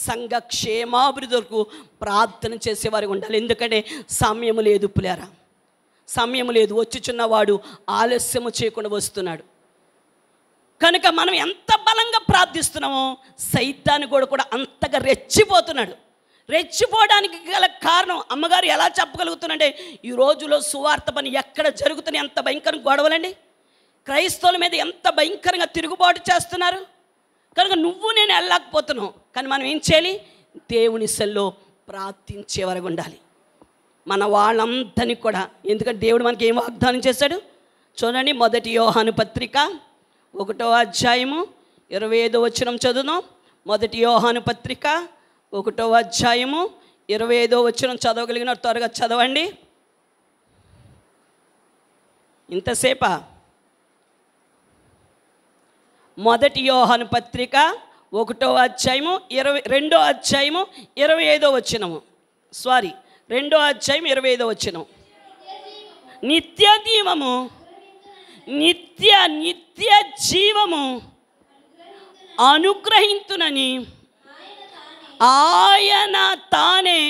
సంఘ క్షేమాభివృద్ధి వరకు ప్రార్థన చేసేవారు ఉండాలి. ఎందుకంటే సమయం లేదు పులేరా, సమయం లేదు. వచ్చుచున్నవాడు ఆలస్యము చేయకుండా వస్తున్నాడు. కనుక మనం ఎంత బలంగా ప్రార్థిస్తున్నామో సైతాను కూడా అంతగా రెచ్చిపోతున్నాడు. రెచ్చిపోవడానికి గల కారణం అమ్మగారు ఎలా చెప్పగలుగుతుందంటే, ఈ రోజులో సువార్త పని ఎక్కడ జరుగుతున్నాయి, ఎంత భయంకరంగా గొడవలండి, క్రైస్తవుల మీద ఎంత భయంకరంగా తిరుగుబాటు చేస్తున్నారు. కనుక నువ్వు నేను వెళ్ళలేకపోతున్నావు. కానీ మనం ఏం చేయాలి? దేవుని సన్నిధిలో ప్రార్థించే వరకు ఉండాలి. మన వాళ్ళందరినీ కూడా, ఎందుకంటే దేవుడు మనకి ఏం వాగ్దానం చేశాడు చూడండి. 1 యోహాను పత్రిక 1వ అధ్యాయము 25వ వచనం చదువుదాం. 1 యోహాను పత్రిక 1వ అధ్యాయము 25వ వచనం చదవగలిగిన త్వరగా చదవండి. ఇంతసేపా? 1 యోహాను పత్రిక 1వ అధ్యాయము 2వ అధ్యాయము 25వ వచనము. 2వ అధ్యాయం 25వ వచనం. నిత్య జీవము, నిత్య నిత్య జీవము అనుగ్రహించునని ఆయన తానే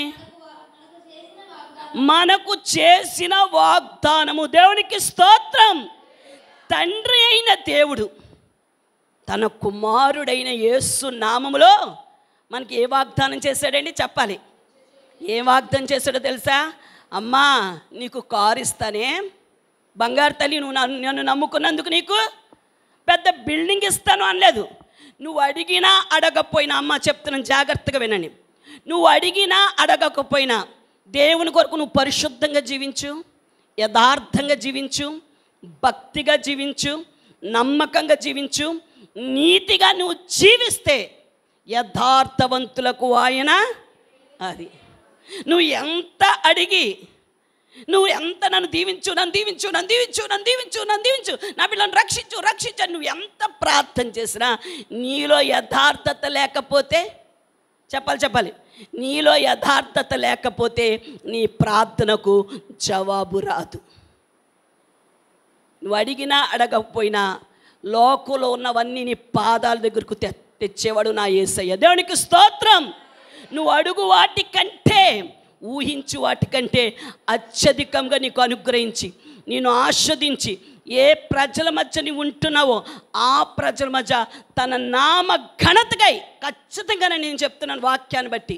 మనకు చేసిన వాగ్దానము. దేవునికి స్తోత్రం. తండ్రి అయిన దేవుడు తన కుమారుడైన యేసు నామములో మనకి ఏ వాగ్దానం చేశాడండి చెప్పాలి. ఏ వాగ్దానం చేశాడో తెలుసా? అమ్మా నీకు కారు ఇస్తానే, బంగారు తల్లి, నువ్వు నన్ను నమ్ముకున్నందుకు నీకు పెద్ద బిల్డింగ్ ఇస్తాను అనలేదు. నువ్వు అడిగినా అడగకపోయినా, అమ్మ చెప్తున్నాను జాగ్రత్తగా వినండి, నువ్వు అడిగినా అడగకపోయినా దేవుని కొరకు నువ్వు పరిశుద్ధంగా జీవించు, యథార్థంగా జీవించు, భక్తిగా జీవించు, నమ్మకంగా జీవించు, నీతిగా నువ్వు జీవిస్తే యథార్థవంతులకు ఆయన అది. నువ్వు ఎంత అడిగి, నువ్వు ఎంత నన్ను దీవించు, నన్ను దీవించు, నన్ను దీవించు, నన్ను దీవించు, నన్ను దీవించు, నా పిల్లలను రక్షించు, రక్షించు, నువ్వు ఎంత ప్రార్థన చేసినా నీలో యథార్థత లేకపోతే, చెప్పాలి, నీలో యథార్థత లేకపోతే నీ ప్రార్థనకు జవాబు రాదు. నువ్వు అడిగినా అడగకపోయినా లోకంలో ఉన్నవన్నీ నీ పాదాల దగ్గరకు తెచ్చేవాడు నా యేసయ్య. దేవునికి స్తోత్రం. నువ్వు అడుగు వాటికంటే, ఊహించు వాటికంటే అత్యధికంగా నీకు అనుగ్రహించి, నేను ఆస్వాదించి, ఏ ప్రజల మధ్య నీవు ఉంటున్నావో ఆ ప్రజల మధ్య తన నామ ఘనతకై, ఖచ్చితంగా నేను చెప్తున్నాను వాక్యాన్ని బట్టి,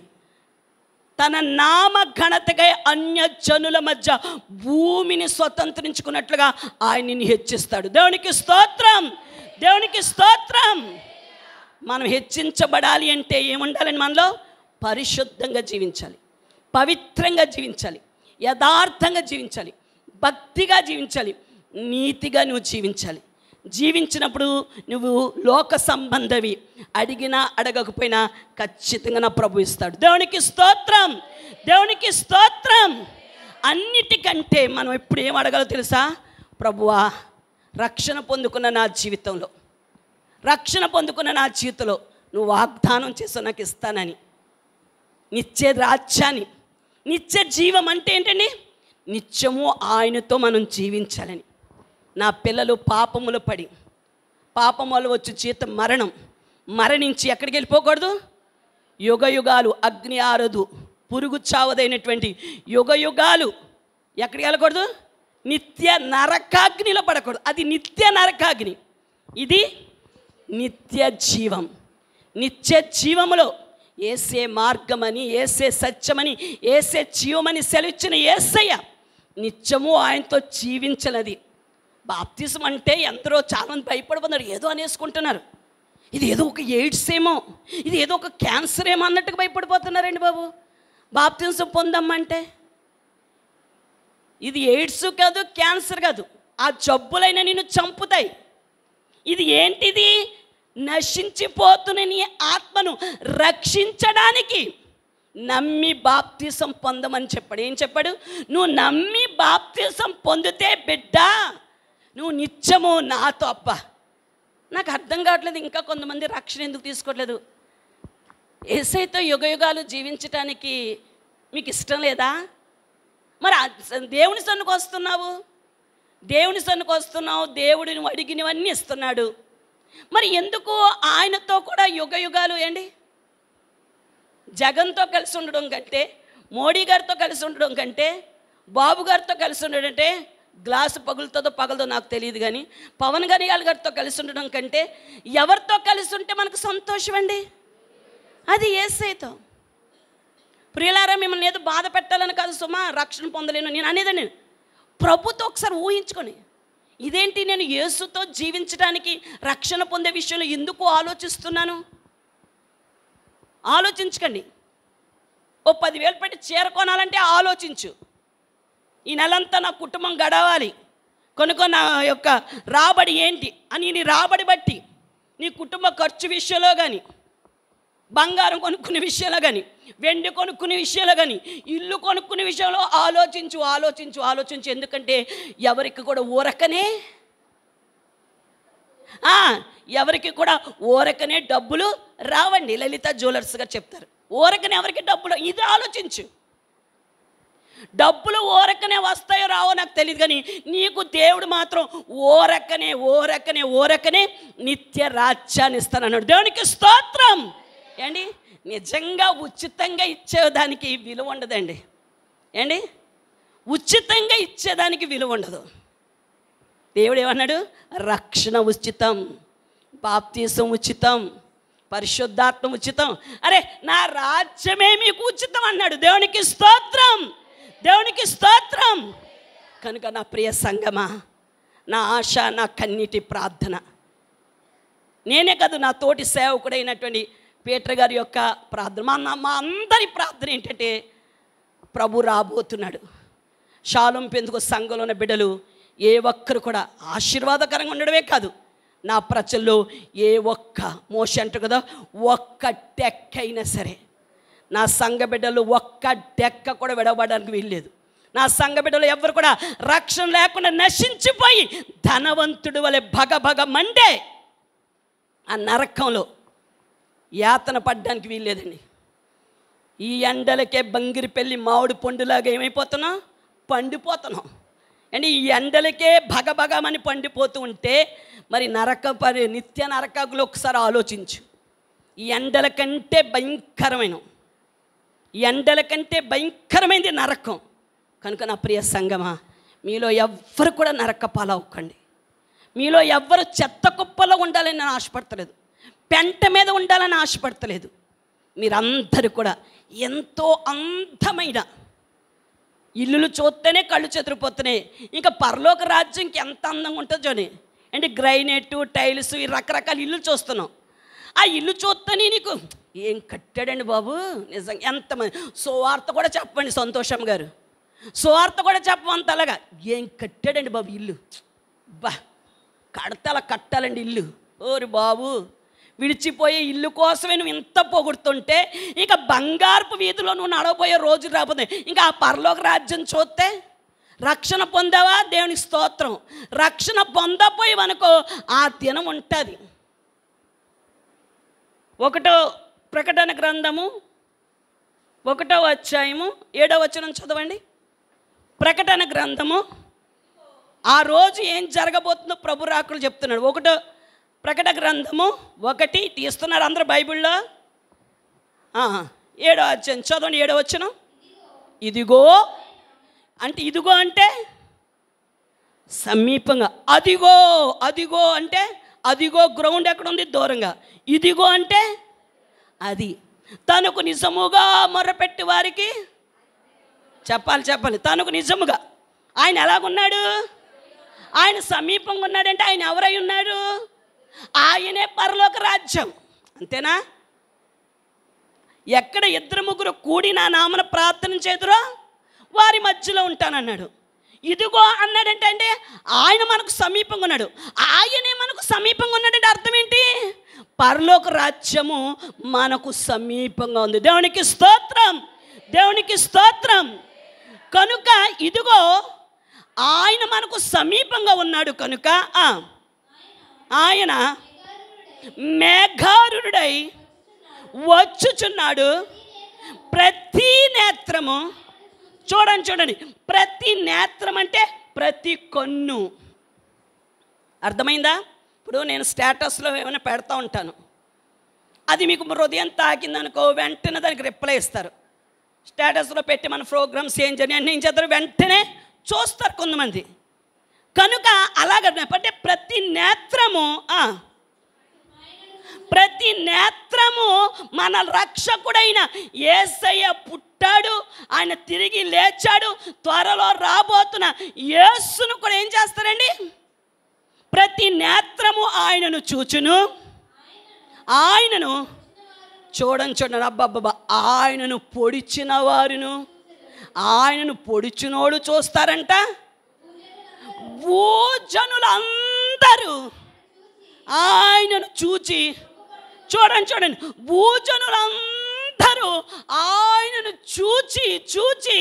తన నామ ఘనతకై అన్యజనుల మధ్య భూమిని స్వతంత్రించుకున్నట్లుగా ఆయన నిన్ను హెచ్చిస్తాడు. దేవునికి స్తోత్రం, దేవునికి స్తోత్రం. మనం హెచ్చించబడాలి అంటే ఏముండాలని మనలో? పరిశుద్ధంగా జీవించాలి, పవిత్రంగా జీవించాలి, యథార్థంగా జీవించాలి, భక్తిగా జీవించాలి, నీతిగా నువ్వు జీవించాలి. జీవించినప్పుడు నువ్వు లోక సంబంధవి, అడిగినా అడగకపోయినా ఖచ్చితంగా నా ప్రభు ఇస్తాడు. దేవునికి స్తోత్రం, దేవునికి స్తోత్రం. అన్నిటికంటే మనం ఎప్పుడు ఏం అడగాలో తెలుసా? ప్రభువా, రక్షణ పొందుకున్న నా జీవితంలో, రక్షణ పొందుకున్న నా జీవితంలో నువ్వు వాగ్దానం చేసి నాకు ఇస్తానని, నిత్య రాజ్యాన్ని, నిత్య జీవం అంటే ఏంటండి? నిత్యము ఆయనతో మనం జీవించాలని. నా పిల్లలు పాపములు పడి, పాపం వల్ల వచ్చి జీతం మరణం, మరణించి ఎక్కడికి వెళ్ళిపోకూడదు? యుగ యుగాలు అగ్ని ఆరదు, పురుగు చావదైనటువంటి యుగ యుగాలు ఎక్కడికి వెళ్ళకూడదు? నిత్య నరకాగ్నిలో పడకూడదు. అది నిత్య నరకాగ్ని, ఇది నిత్య జీవం. నిత్య జీవములో ఏసే మార్గమని, ఏసే సత్యమని, ఏసే జీవమని సెలవిచ్చిన యేసయ్య నిత్యము ఆయనతో జీవించనది. బాప్తిజం అంటే ఎందరో చాలామంది భయపడిపోతున్నారు, ఏదో అనేసుకుంటున్నారు. ఇది ఏదో ఒక ఎయిడ్స్ ఏమో, ఇది ఏదో ఒక క్యాన్సర్ ఏమో అన్నట్టుగా భయపడిపోతున్నారండి బాబు. బాప్తిజం పొందమ్మంటే ఇది ఎయిడ్స్ కాదు, క్యాన్సర్ కాదు, ఆ జబ్బులైన నిన్ను చంపుతాయి. ఇది ఏంటిది? నశించిపోతున్న నీ ఆత్మను రక్షించడానికి నమ్మి బాప్తిజం పొందమని చెప్పాడు. ఏం చెప్పాడు? నువ్వు నమ్మి బాప్తిజం పొందితే బిడ్డ నువ్వు నిత్యము నాతో. అబ్బా, నాకు అర్థం కావట్లేదు, ఇంకా కొంతమంది రక్షణ ఎందుకు తీసుకోవట్లేదు? యేసయ్యతో యుగయుగాలు జీవించటానికి మీకు ఇష్టం లేదా? మరి దేవుని సన్నుకు వస్తున్నావు, దేవుని సన్నుకు వస్తున్నావు, దేవుడు నువ్వు అడిగినవన్నీ ఇస్తున్నాడు. మరి ఎందుకు ఆయనతో కూడా యుగయుగాలు ఏంటి? జగన్తో కలిసి ఉండడం కంటే, మోడీ గారితో కలిసి ఉండడం కంటే, బాబు గారితో కలిసి ఉండడం అంటే, గ్లాసు పగులుతుందో పగలదో నాకు తెలియదు కానీ, పవన్ కళ్యాణ్ గారితో కలిసి ఉండడం కంటే ఎవరితో కలిసి ఉంటే మనకు సంతోషం అండి? అది యేసయ్యతో. ప్రియులారా, మిమ్మల్ని ఏదో బాధ పెట్టాలని కాదు సుమా, రక్షణ పొందలేను నేను అనేదండి. ప్రభుతో ఒకసారి ఊహించుకొని, ఇదేంటి నేను యేసుతో జీవించడానికి, రక్షణ పొందే విషయంలో ఎందుకు ఆలోచిస్తున్నాను? ఆలోచించకండి. ఓ 10,000 పెట్టి చీర కొనాలంటే ఆలోచించు. ఈ నెలంతా నా కుటుంబం గడవాలి కనుక నా యొక్క రాబడి ఏంటి అని, నీ రాబడి బట్టి నీ కుటుంబ ఖర్చు విషయంలో కానీ, బంగారం కొనుక్కునే విషయంలో కానీ, వెండి కొనుక్కునే విషయంలో కానీ, ఇల్లు కొనుక్కునే విషయంలో ఆలోచించు, ఆలోచించు, ఆలోచించు. ఎందుకంటే ఎవరికి కూడా ఊరకనే డబ్బులు రావండి. లలిత జ్యువెలర్స్ గారు చెప్తారు, ఊరకనే ఎవరికి డబ్బులు. ఇది ఆలోచించు. డబ్బులు ఓరకనే వస్తాయో రావో నాకు తెలియదు, కానీ నీకు దేవుడు మాత్రం ఓరకనే నిత్య రాజ్యాన్ని ఇస్తానన్నాడు. దేవునికి స్తోత్రం. ఏండి, నిజంగా ఉచితంగా ఇచ్చేదానికి విలువ ఉండదండి. ఏండి, ఉచితంగా ఇచ్చేదానికి విలువ ఉండదు. దేవుడు ఏమన్నాడు? రక్షణ ఉచితం, బాప్తీసం ఉచితం, పరిశుద్ధాత్మ ఉచితం. అరే, నా రాజ్యమే మీకు ఉచితం అన్నాడు. దేవునికి స్తోత్రం, దేవునికి స్తోత్రం. కనుక నా ప్రియ సంగమా, నా ఆశ, నా కన్నీటి ప్రార్థన, నేనే కాదు నా తోటి సేవకుడైనటువంటి పీటర్ గారి యొక్క ప్రార్థన, మా అందరి ప్రార్థన ఏంటంటే, ప్రభు రాబోతున్నాడు. షాలోమ్ పెందుకు సంఘంలో ఉన్న బిడ్డలు ఏ ఒక్కరు కూడా ఆశీర్వాదకరంగా ఉండడమే కాదు, నా ప్రజల్లో ఏ ఒక్క మోష అంటారు కదా, ఒక్క డెక్క అయినా సరే నా సంఘ బిడ్డలు ఒక్క డెక్క కూడా విడవడానికి వీల్లేదు. నా సంఘ బిడ్డలు ఎవరు కూడా రక్షణ లేకుండా నశించిపోయి ధనవంతుడు వలె భగభగ మండే ఆ నరకంలో యాతన పడ్డానికి వీల్లేదండి. ఈ ఎండలకే బంగిరి పెళ్ళి మామిడి పండులాగా ఏమైపోతున్నాం? పండిపోతున్నాం. అండ్ ఈ ఎండలకే భగభగమని పండిపోతూ ఉంటే మరి నిత్య నరకాకులు ఒకసారి ఆలోచించు. ఈ ఎండల కంటే భయంకరమైనది నరకం. కనుక నా ప్రియ సంగమా, మీలో ఎవ్వరు కూడా నరక పాలవ్వకండి. మీలో ఎవ్వరు చెత్త కుప్పలో ఉండాలని నేను ఆశపడతలేదు, పెంట మీద ఉండాలని ఆశపడతలేదు. మీరందరూ కూడా ఎంతో అందమైన ఇల్లులు చూస్తేనే కళ్ళు చెదిరిపోతున్నాయి. ఇంకా పరలోక రాజ్యం ఇంకెంత అందంగా ఉంటుందో చూడండి. అంటే గ్రైనేట్, టైల్స్, ఈ రకరకాల ఇల్లు చూస్తున్నాం. ఆ ఇల్లు చూస్తేనే నీకు ఏం కట్టాడండి బాబు, నిజంగా ఎంతమంది. సువార్త కూడా చెప్పండి సంతోషం గారు, సువార్త కూడా చెప్పమంత అలాగా, ఏం కట్టాడండి బాబు ఇల్లు, బా కడతల కట్టాలండి ఇల్లు. ఓరి బాబు, విడిచిపోయే ఇల్లు కోసమే నువ్వు ఇంత పొగుడుతుంటే ఇక బంగారపు వీధిలో నువ్వు నడవబోయే రోజు రాబోతే ఇంకా ఆ పరలోక రాజ్యం చూస్తే రక్షణ పొందావా? దేవునికి స్తోత్రం. రక్షణ పొందపోయేవనుకో ఆ దినం ఉంటుంది. 1 ప్రకటన గ్రంథము 1వ అధ్యాయము 7వ వచనం చదవండి. ప్రకటన గ్రంథము ఆ రోజు ఏం జరగబోతుందో ప్రభు రాకులు చెప్తున్నాడు. 1 ప్రకటన గ్రంథము 1 తీస్తున్నారు అందరూ బైబిల్లో. 7వ అధ్యాయం చదవండి, 7వ వచనం. ఇదిగో అంటే, ఇదిగో అంటే సమీపంగా, అదిగో అంటే అదిగో గ్రౌండ్ ఎక్కడ ఉంది? దూరంగా. ఇదిగో అంటే అది తనకు నిజముగా మొర్రపెట్టి వారికి చెప్పాలి. తనకు నిజముగా ఆయన ఎలాగున్నాడు? ఆయన సమీపంగా ఉన్నాడంటే ఆయన ఎవరై ఉన్నాడు? ఆయనే పరలోక రాజ్యం. అంతేనా? ఎక్కడ 2-3 కూడి నా నామన ప్రార్థన చేతురో వారి మధ్యలో ఉంటానన్నాడు. ఇదిగో అన్నాడంటే అంటే ఆయన మనకు సమీపంగా ఉన్నాడు. ఆయనే మనకు సమీపంగా ఉన్నాడంటే అర్థం ఏంటి? పరలోక రాజ్యము మనకు సమీపంగా ఉంది. దేవునికి స్తోత్రం, దేవునికి స్తోత్రం. కనుక ఇదిగో ఆయన మనకు సమీపంగా ఉన్నాడు. కనుక ఆయన మేఘారుడై వచ్చుచున్నాడు. ప్రతి నేత్రము చూడండి, ప్రతి నేత్రం అంటే ప్రతి కన్ను. అర్థమైందా? ఇప్పుడు నేను స్టేటస్లో ఏమైనా పెడతా ఉంటాను, అది మీకు హృదయం తాకిందనుకో వెంటనే దానికి రిప్లై ఇస్తారు. స్టేటస్లో పెట్టి మన ప్రోగ్రామ్స్ ఏం జరిగినాయి ఏం చేస్తారు వెంటనే చూస్తారు కొంతమంది. కనుక అలాగంటే ప్రతి నేత్రము మన రక్షకుడైన యేసయ్య పుట్టాడు, ఆయన తిరిగి లేచాడు, త్వరలో రాబోతున్న యేసును కూడా ఏం చేస్తారండి? ప్రతి నేత్రము ఆయనను చూచును. ఆయనను చూడండి అబ్బబ్బా, ఆయనను పొడిచిన వారును ఆయనను పొడిచినోడు చూస్తారంట. భూజనులందరూ ఆయనను చూచి చూడండి భూజనులందరూ ఆయనను చూచి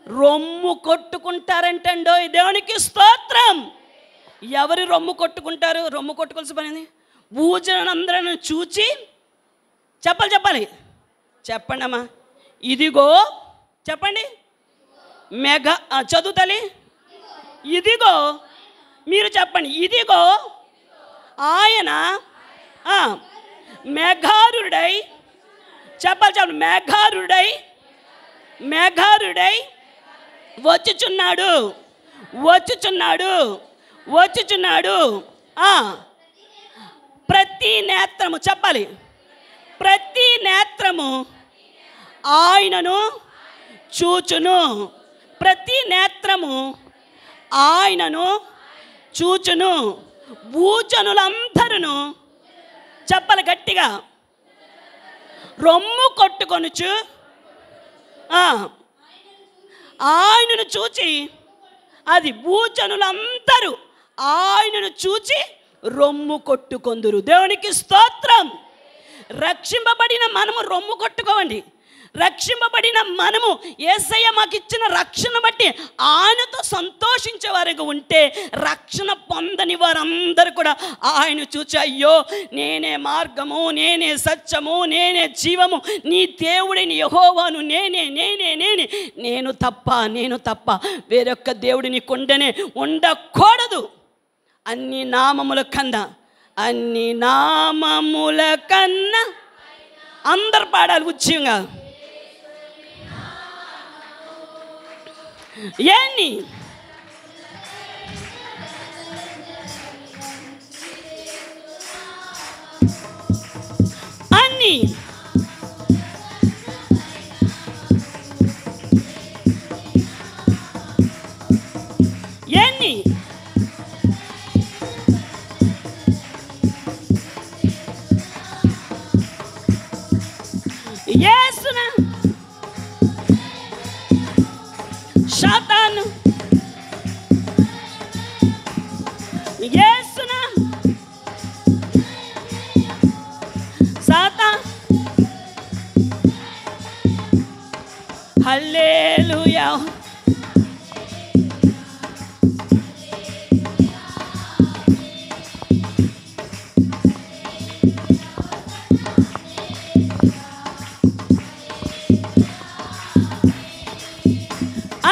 రొమ్ము కొట్టుకుంటారంటండో. దేవునికి స్తోత్రం. ఎవరు రొమ్ము కొట్టుకుంటారు? రొమ్ము కొట్టుకోవాల్సి పనింది. భూజనులందరూ చూచి చెప్పాలి చెప్పండి అమ్మా. ఇదిగో చెప్పండి, చదువుతలే. ఇదిగో, మీరు చెప్పండి, ఇదిగో ఆయన మేఘారుడై, చెప్పాలి చెప్పండి, మేఘారుడై వచ్చుచున్నాడు. ప్రతి నేత్రము, చెప్పాలి, ప్రతి నేత్రము ఆయనను చూచును. ప్రతి నేత్రము ఆయనను చూచును. భూజనులందరూ, చెప్పాలి గట్టిగా, రొమ్ము కొట్టుకొనుచు ఆయనను చూచి, అది భూజనులందరూ ఆయనను చూచి రొమ్ము కొట్టుకొందురు. దేవునికి స్తోత్రం. రక్షింపబడిన మనము రొమ్ము కొట్టుకోవండి. రక్షింపబడిన మనము యేసయ్య మాకు ఇచ్చిన రక్షణ బట్టి ఆయనతో సంతోషించే వారికి ఉంటే, రక్షణ పొందని వారందరూ కూడా ఆయన చూచి, అయ్యో నేనే మార్గము, నేనే సత్యము, నేనే జీవము, నీ దేవుడిని యెహోవాను నేను తప్ప వేరొక్క దేవుడి నీకుండనే ఉండకూడదు. అన్ని నామముల కన్నా అందరు పాడాలి ఉచ్యంగా. ఏంటి అన్ని ఏంటి యేసున సాతాను, యేసున సాతాను, హల్లెలూయా.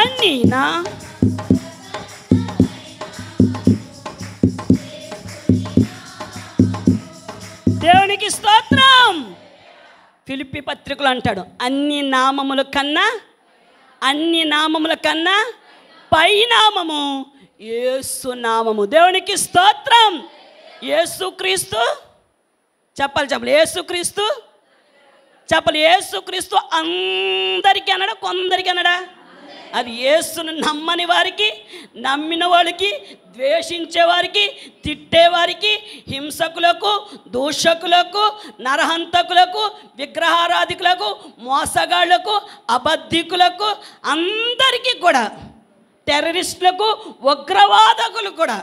అన్నీనా దేవునికి స్తోత్రం. ఫిలిప్పీ పత్రికలు అంటాడు, అన్ని నామముల కన్నా పై నామము యేసు నామము. దేవునికి స్తోత్రం. యేసుక్రీస్తు, చెప్పాలి యేసుక్రీస్తు, యేసుక్రీస్తు అందరికీ అన్నాడా, కొందరికి అన్నాడా? అది యేసును నమ్మని వారికి, నమ్మిన వాళ్ళకి, ద్వేషించే వారికి, తిట్టేవారికి, హింసకులకు, దూషకులకు, నరహంతకులకు, విగ్రహారాధికులకు, మోసగాళ్లకు, అబద్ధికులకు, అందరికీ కూడా, టెర్రరిస్టులకు, ఉగ్రవాదకులు కూడా,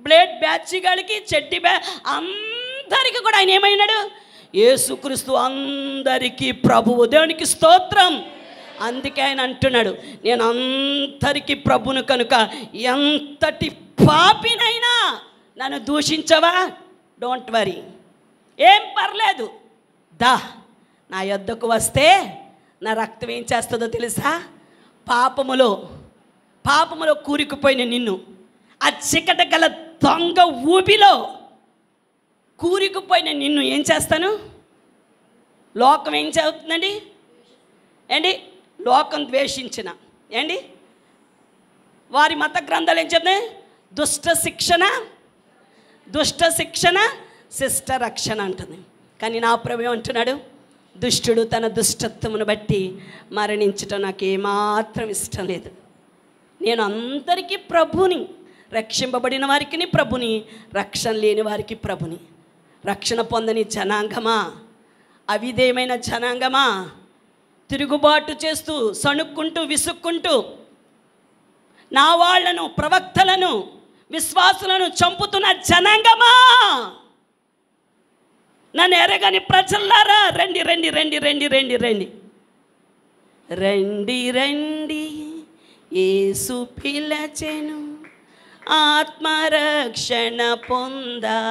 బ్లేడ్ బ్యాచిగాళ్ళకి, చెడ్డి అందరికీ కూడా ఆయన ఏమైనాడు? యేసుక్రీస్తు అందరికీ ప్రభువు. దేవునికి స్తోత్రం. అందుకే ఆయన అంటున్నాడు, నేను అందరికీ ప్రభును కనుక ఎంతటి పాపినైనా నన్ను దూషించవా, డోంట్ వరీ, ఏం పర్లేదు, దా నా యొద్దకు వస్తే నా రక్తం ఏం చేస్తుందో తెలుసా? పాపములో కూరుకుపోయిన నిన్ను, ఆ చికట గల దొంగ ఊబిలో కూరుకుపోయిన నిన్ను ఏం చేస్తాను? లోకం ఏం చేస్తుందండి? ఏంటి? లోకం ద్వేషించిన వారి మత గ్రంథాలు ఏం చెప్తాయి? దుష్ట శిక్షణ శిష్ట రక్షణ అంటుంది. కానీ నా ప్రభు అంటున్నాడు, దుష్టుడు తన దుష్టత్వమును బట్టి మరణించటం నాకు ఏమాత్రం ఇష్టం లేదు. నేను అందరికీ ప్రభుని, రక్షింపబడిన వారికి ప్రభుని, రక్షణ లేని వారికి ప్రభుని. రక్షణ పొందని జనాంగమా, అవిధేయమైన జనాంగమా, తిరుగుబాటు చేస్తూ సణుక్కుంటూ విసుక్కుంటూ నా వాళ్లను, ప్రవక్తలను, విశ్వాసులను చంపుతున్న జనాంగమా, నన్ను ఎరగని ప్రజల్లారా, రండి రండి రండి రండి రండి రండి రండి రండి, యేసు పిలచెను ఆత్మరక్షణ పొందా.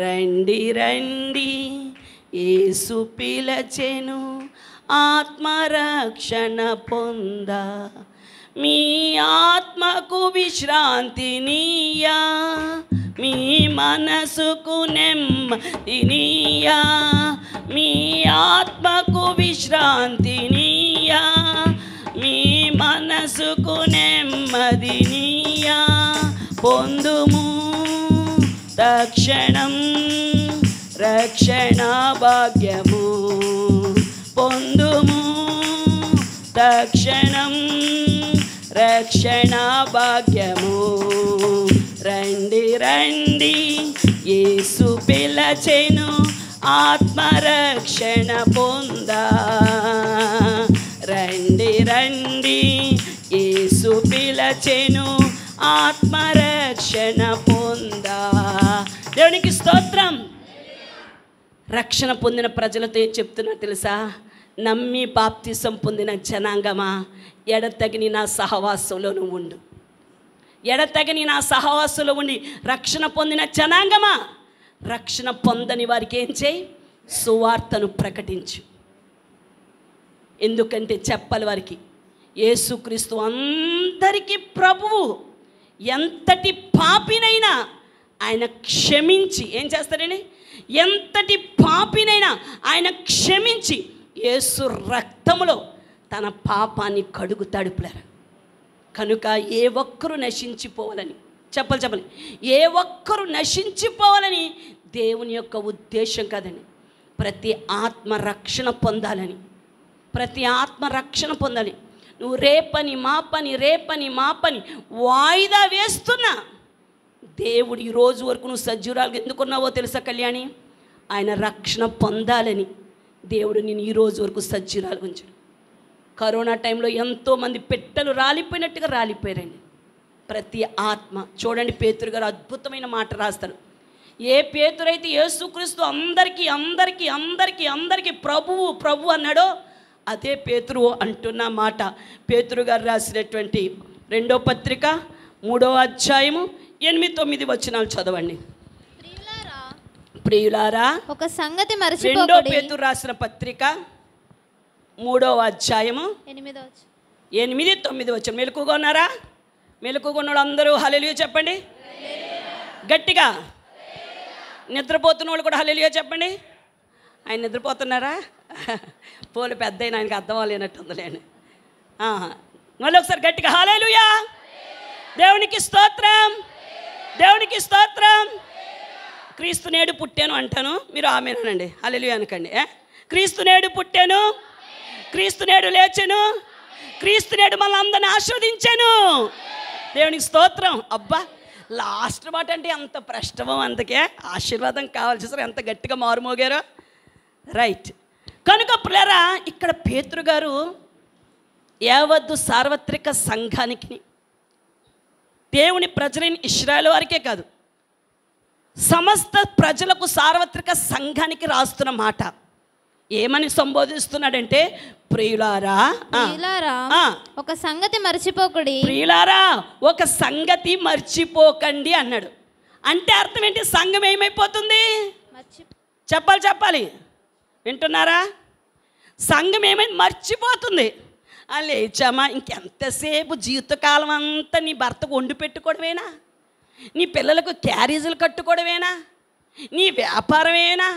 రండి రండి, యేసు పిలచెను ఆత్మరక్షణ పొందా. మీ ఆత్మకు విశ్రాంతినియా, మీ మనసుకు నెమ్మదినియా, మీ ఆత్మకు విశ్రాంతినియా, మీ మనసుకు నెమ్మదినియా. పొందుము తక్షణం రక్షణ భాగ్యము, పొందుము తక్షణం రక్షణ భాగ్యము. రండి రండి యేసు పిలచెను, ఆత్మరక్షణ పొందా. రండి రండి యేసు పిలచెను, ఆత్మరక్షణ పొందా. దేవునికి స్తోత్రం. రక్షణ పొందిన ప్రజలతో ఏం చెప్తున్నా తెలుసా? నమ్మి బాప్తిసం పొందిన జనాంగమా, ఎడతగిని నా సహవాసంలో నువ్వు ఉండు. ఎడతగిని నా సహవాసంలో ఉండి రక్షణ పొందిన జనాంగమా, రక్షణ పొందని వారికి ఏం చేయి? సువార్తను ప్రకటించు. ఎందుకంటే చెప్పాలి వారికి, యేసుక్రీస్తు అందరికీ ప్రభువు. ఎంతటి పాపినైనా ఆయన క్షమించి ఏం చేస్తాడని? ఎంతటి పాపినైనా ఆయన క్షమించి యేసు రక్తములో తన పాపాన్ని కడుగుతాడు పిల్లరా. కనుక ఏ ఒక్కరు నశించిపోవాలని చెప్పాలి, ఏ ఒక్కరు నశించిపోవాలని దేవుని యొక్క ఉద్దేశం కాదండి. ప్రతి ఆత్మ రక్షణ పొందాలని, ప్రతి ఆత్మ రక్షణ పొందాలి. నువ్వు రేపని మా పని వాయిదా వేస్తున్నా, దేవుడు ఈ రోజు వరకు నువ్వు సజీవురాలుగా ఎందుకున్నావో తెలుసా కళ్యాణి? ఆయన రక్షణ పొందాలని దేవుడు నేను ఈ రోజు వరకు సజీవురాలుగా ఉంచాడు. కరోనా టైంలో ఎంతోమంది పెట్టెలు రాలిపోయినట్టుగా రాలిపోయారండి. ప్రతి ఆత్మ చూడండి, పేతురు గారు అద్భుతమైన మాట రాస్తారు. ఏ పేతురైతే యేసుక్రీస్తు అందరికీ అందరికీ అందరికీ అందరికీ ప్రభువు ప్రభు అన్నాడో అదే పేతురు అంటున్న మాట. పేతురు గారు రాసినటువంటి 2వ పత్రిక 3వ అధ్యాయము 8-9 వచనాలు చదవండి. ప్రియులారా, ఒక సంగతి మరచిపోకుడి. 2వ పేతురు రాసిన పత్రిక 3వ అధ్యాయము 8-9 వచనం. మెలకుగా ఉన్నారా? మెలకుగా ఉన్న వాళ్ళు అందరూ హల్లెలూయా చెప్పండి గట్టిగా. నిద్రపోతున్న వాళ్ళు కూడా హల్లెలూయా చెప్పండి. ఆయన నిద్రపోతున్నారా? పోలు పెద్ద అయిన ఆయనకి అర్థం అవ్వలేనట్టుందిలేండి. మళ్ళీ ఒకసారి గట్టిగా హల్లెలూయా. దేవునికి స్తోత్రం, దేవునికి స్తోత్రం. క్రీస్తు నేడు పుట్టాను అంటాను, మీరు ఆమేనండి, హల్లెలూయా అనకండి. క్రీస్తు నేడు పుట్టాను, క్రీస్తు నేడు లేచెను, క్రీస్తు నేడు మళ్ళీ అందరిని ఆస్వాదించాను. దేవునికి స్తోత్రం. అబ్బా, లాస్ట్ మాట అంటే అంత ప్రష్టమం, అందుకే ఆశీర్వాదం కావాల్సి సార్ ఎంత గట్టిగా మారుమోగారో. రైట్. కనుక ప్రియులారా, ఇక్కడ పేతురు గారు యావత్తు సార్వత్రిక సంఘానికి, దేవుని ప్రజలైన ఇశ్రాయేలు వారికే కాదు, సమస్త ప్రజలకు సార్వత్రిక సంఘానికి రాస్తున్న మాట. ఏమని సంబోధిస్తున్నాడంటే, ప్రియులారా ఒక సంగతి మర్చిపోకండి, ప్రియులారా ఒక సంగతి మర్చిపోకండి అన్నాడు. అంటే అర్థం ఏంటి? సంఘం ఏమైపోతుంది? చెప్పాలి, వింటున్నారా? సంఘం ఏమైనా మర్చిపోతుంది. లేచామా, ఇంకెంతసేపు జీవితకాలం అంతా నీ భర్తకు వండి పెట్టుకోవడమేనా? నీ పిల్లలకు క్యారేజీలు కట్టుకోవడమేనా? నీ వ్యాపారమేనా?